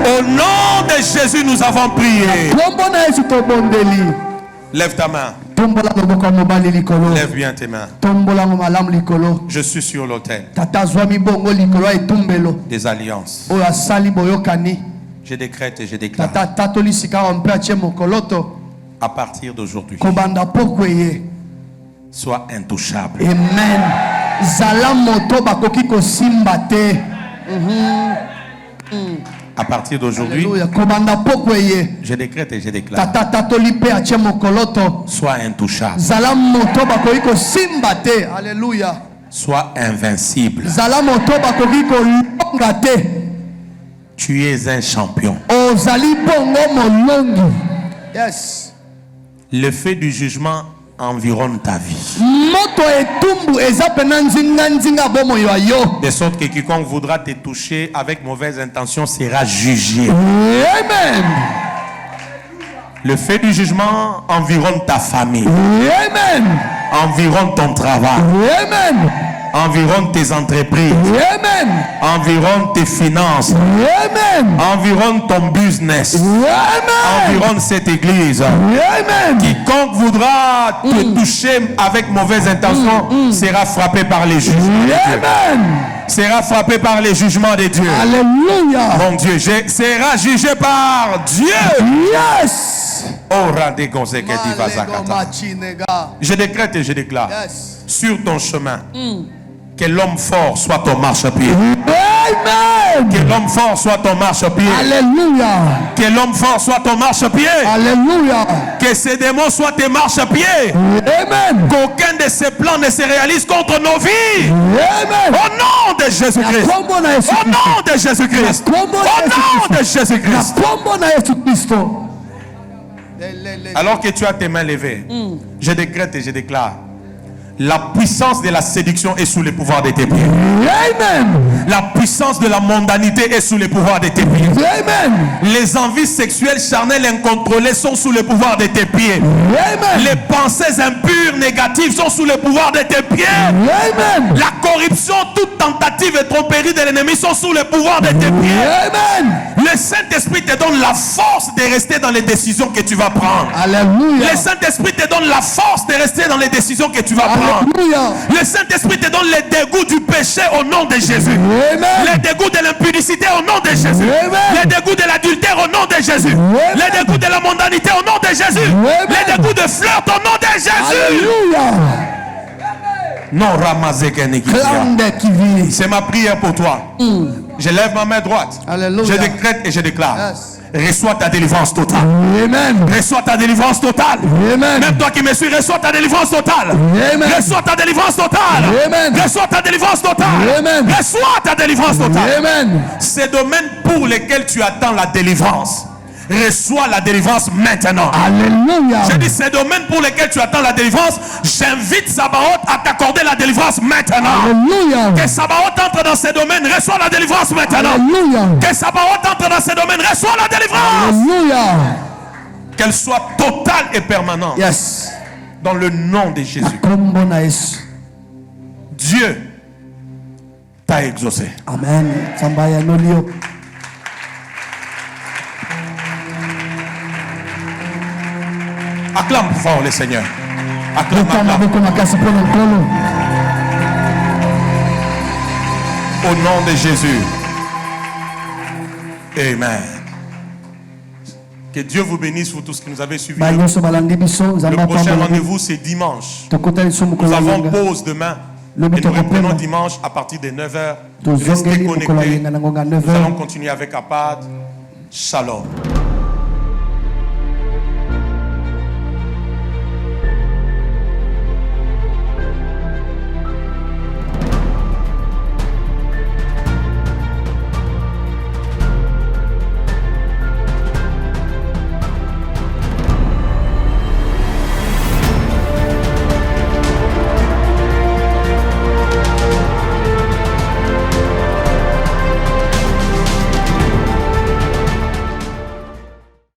Au nom de Jésus, nous avons prié. Lève ta main. Lève bien tes mains. Je suis sur l'autel des alliances. Je décrète et je déclare à partir d'aujourd'hui, sois intouchable. Amen. À partir d'aujourd'hui, je décrète et je déclare, sois intouchable. Alléluia. Sois invincible. Tu es un champion. Yes. Le fait du jugement environne ta vie. De sorte que quiconque voudra te toucher avec mauvaise intention sera jugé. Amen. Le fait du jugement environne ta famille. Amen. Environne ton travail. Amen. Environne tes entreprises. Amen. Environne tes finances. Amen. Environne ton business. Amen. Environne cette église. Amen. Quiconque voudra te toucher avec mauvaise intention sera frappé par les jugements de Dieu. Amen. Sera frappé par les jugements de Dieu. Alléluia. Mon Dieu, sera jugé par Dieu. Yes. Je décrète et je déclare sur ton chemin que l'homme fort soit ton marchepied. Amen. Que l'homme fort soit ton marchepied. Alléluia. Que l'homme fort soit ton marchepied. Alléluia. Que ces démons soient tes marchepieds. Amen. Qu'aucun de ces plans ne se réalise contre nos vies. Amen. Au nom de Jésus-Christ. Au nom de Jésus-Christ. Au nom de Jésus-Christ. Alors que tu as tes mains levées, je décrète et je déclare: la puissance de la séduction est sous le pouvoir de tes pieds. Amen. La puissance de la mondanité est sous le pouvoir de tes pieds. Amen. Les envies sexuelles charnelles incontrôlées sont sous le pouvoir de tes pieds. Amen. Les pensées impures négatives sont sous le pouvoir de tes pieds. Amen. La corruption, toute tentative et tromperie de l'ennemi sont sous le pouvoir de tes pieds. Amen. Le Saint-Esprit te donne la force de rester dans les décisions que tu vas prendre. Alléluia. Le Saint-Esprit te donne la force de rester dans les décisions que tu vas prendre. Alléluia. Le Saint-Esprit te donne le dégoût du péché au nom de Jésus. Amen. Le dégoût de l'impudicité au nom de Jésus. Amen. Le dégoût de l'adultère au nom de Jésus. Amen. Le dégoût de la mondanité au nom de Jésus. Amen. Le dégoût de flirt au nom de Jésus. Alléluia. Non, Ramazekeni. C'est ma prière pour toi. Je lève ma main droite. Alléluia. Je décrète et je déclare. Yes. Reçois ta délivrance totale. Amen. Reçois ta délivrance totale. Amen. Même toi qui me suis, reçois ta délivrance totale. Amen. Reçois ta délivrance totale. Amen. Reçois ta délivrance totale. Amen. Reçois ta délivrance totale. Amen. Ces domaines pour lesquels tu attends la délivrance, reçois la délivrance maintenant. Alléluia. J'ai dit ces domaines pour lesquels tu attends la délivrance, j'invite Sabaoth à t'accorder la délivrance maintenant. Alléluia. Que Sabaoth entre dans ces domaines, reçois la délivrance maintenant. Alléluia. Que Sabaoth entre dans ces domaines, reçois la délivrance. Alléluia. Qu'elle soit totale et permanente. Yes. Dans le nom de Jésus. Dieu t'a exaucé. Amen. Sambaya nolio. Acclame fort le Seigneur. Acclame, acclame. Au nom de Jésus. Amen. Que Dieu vous bénisse pour tout ce que nous avez suivi. Le prochain rendez-vous, c'est dimanche. Nous avons pause demain. Et nous reprenons dimanche à partir de 9h. Restez connectés. Nous allons continuer avec Apad. Shalom.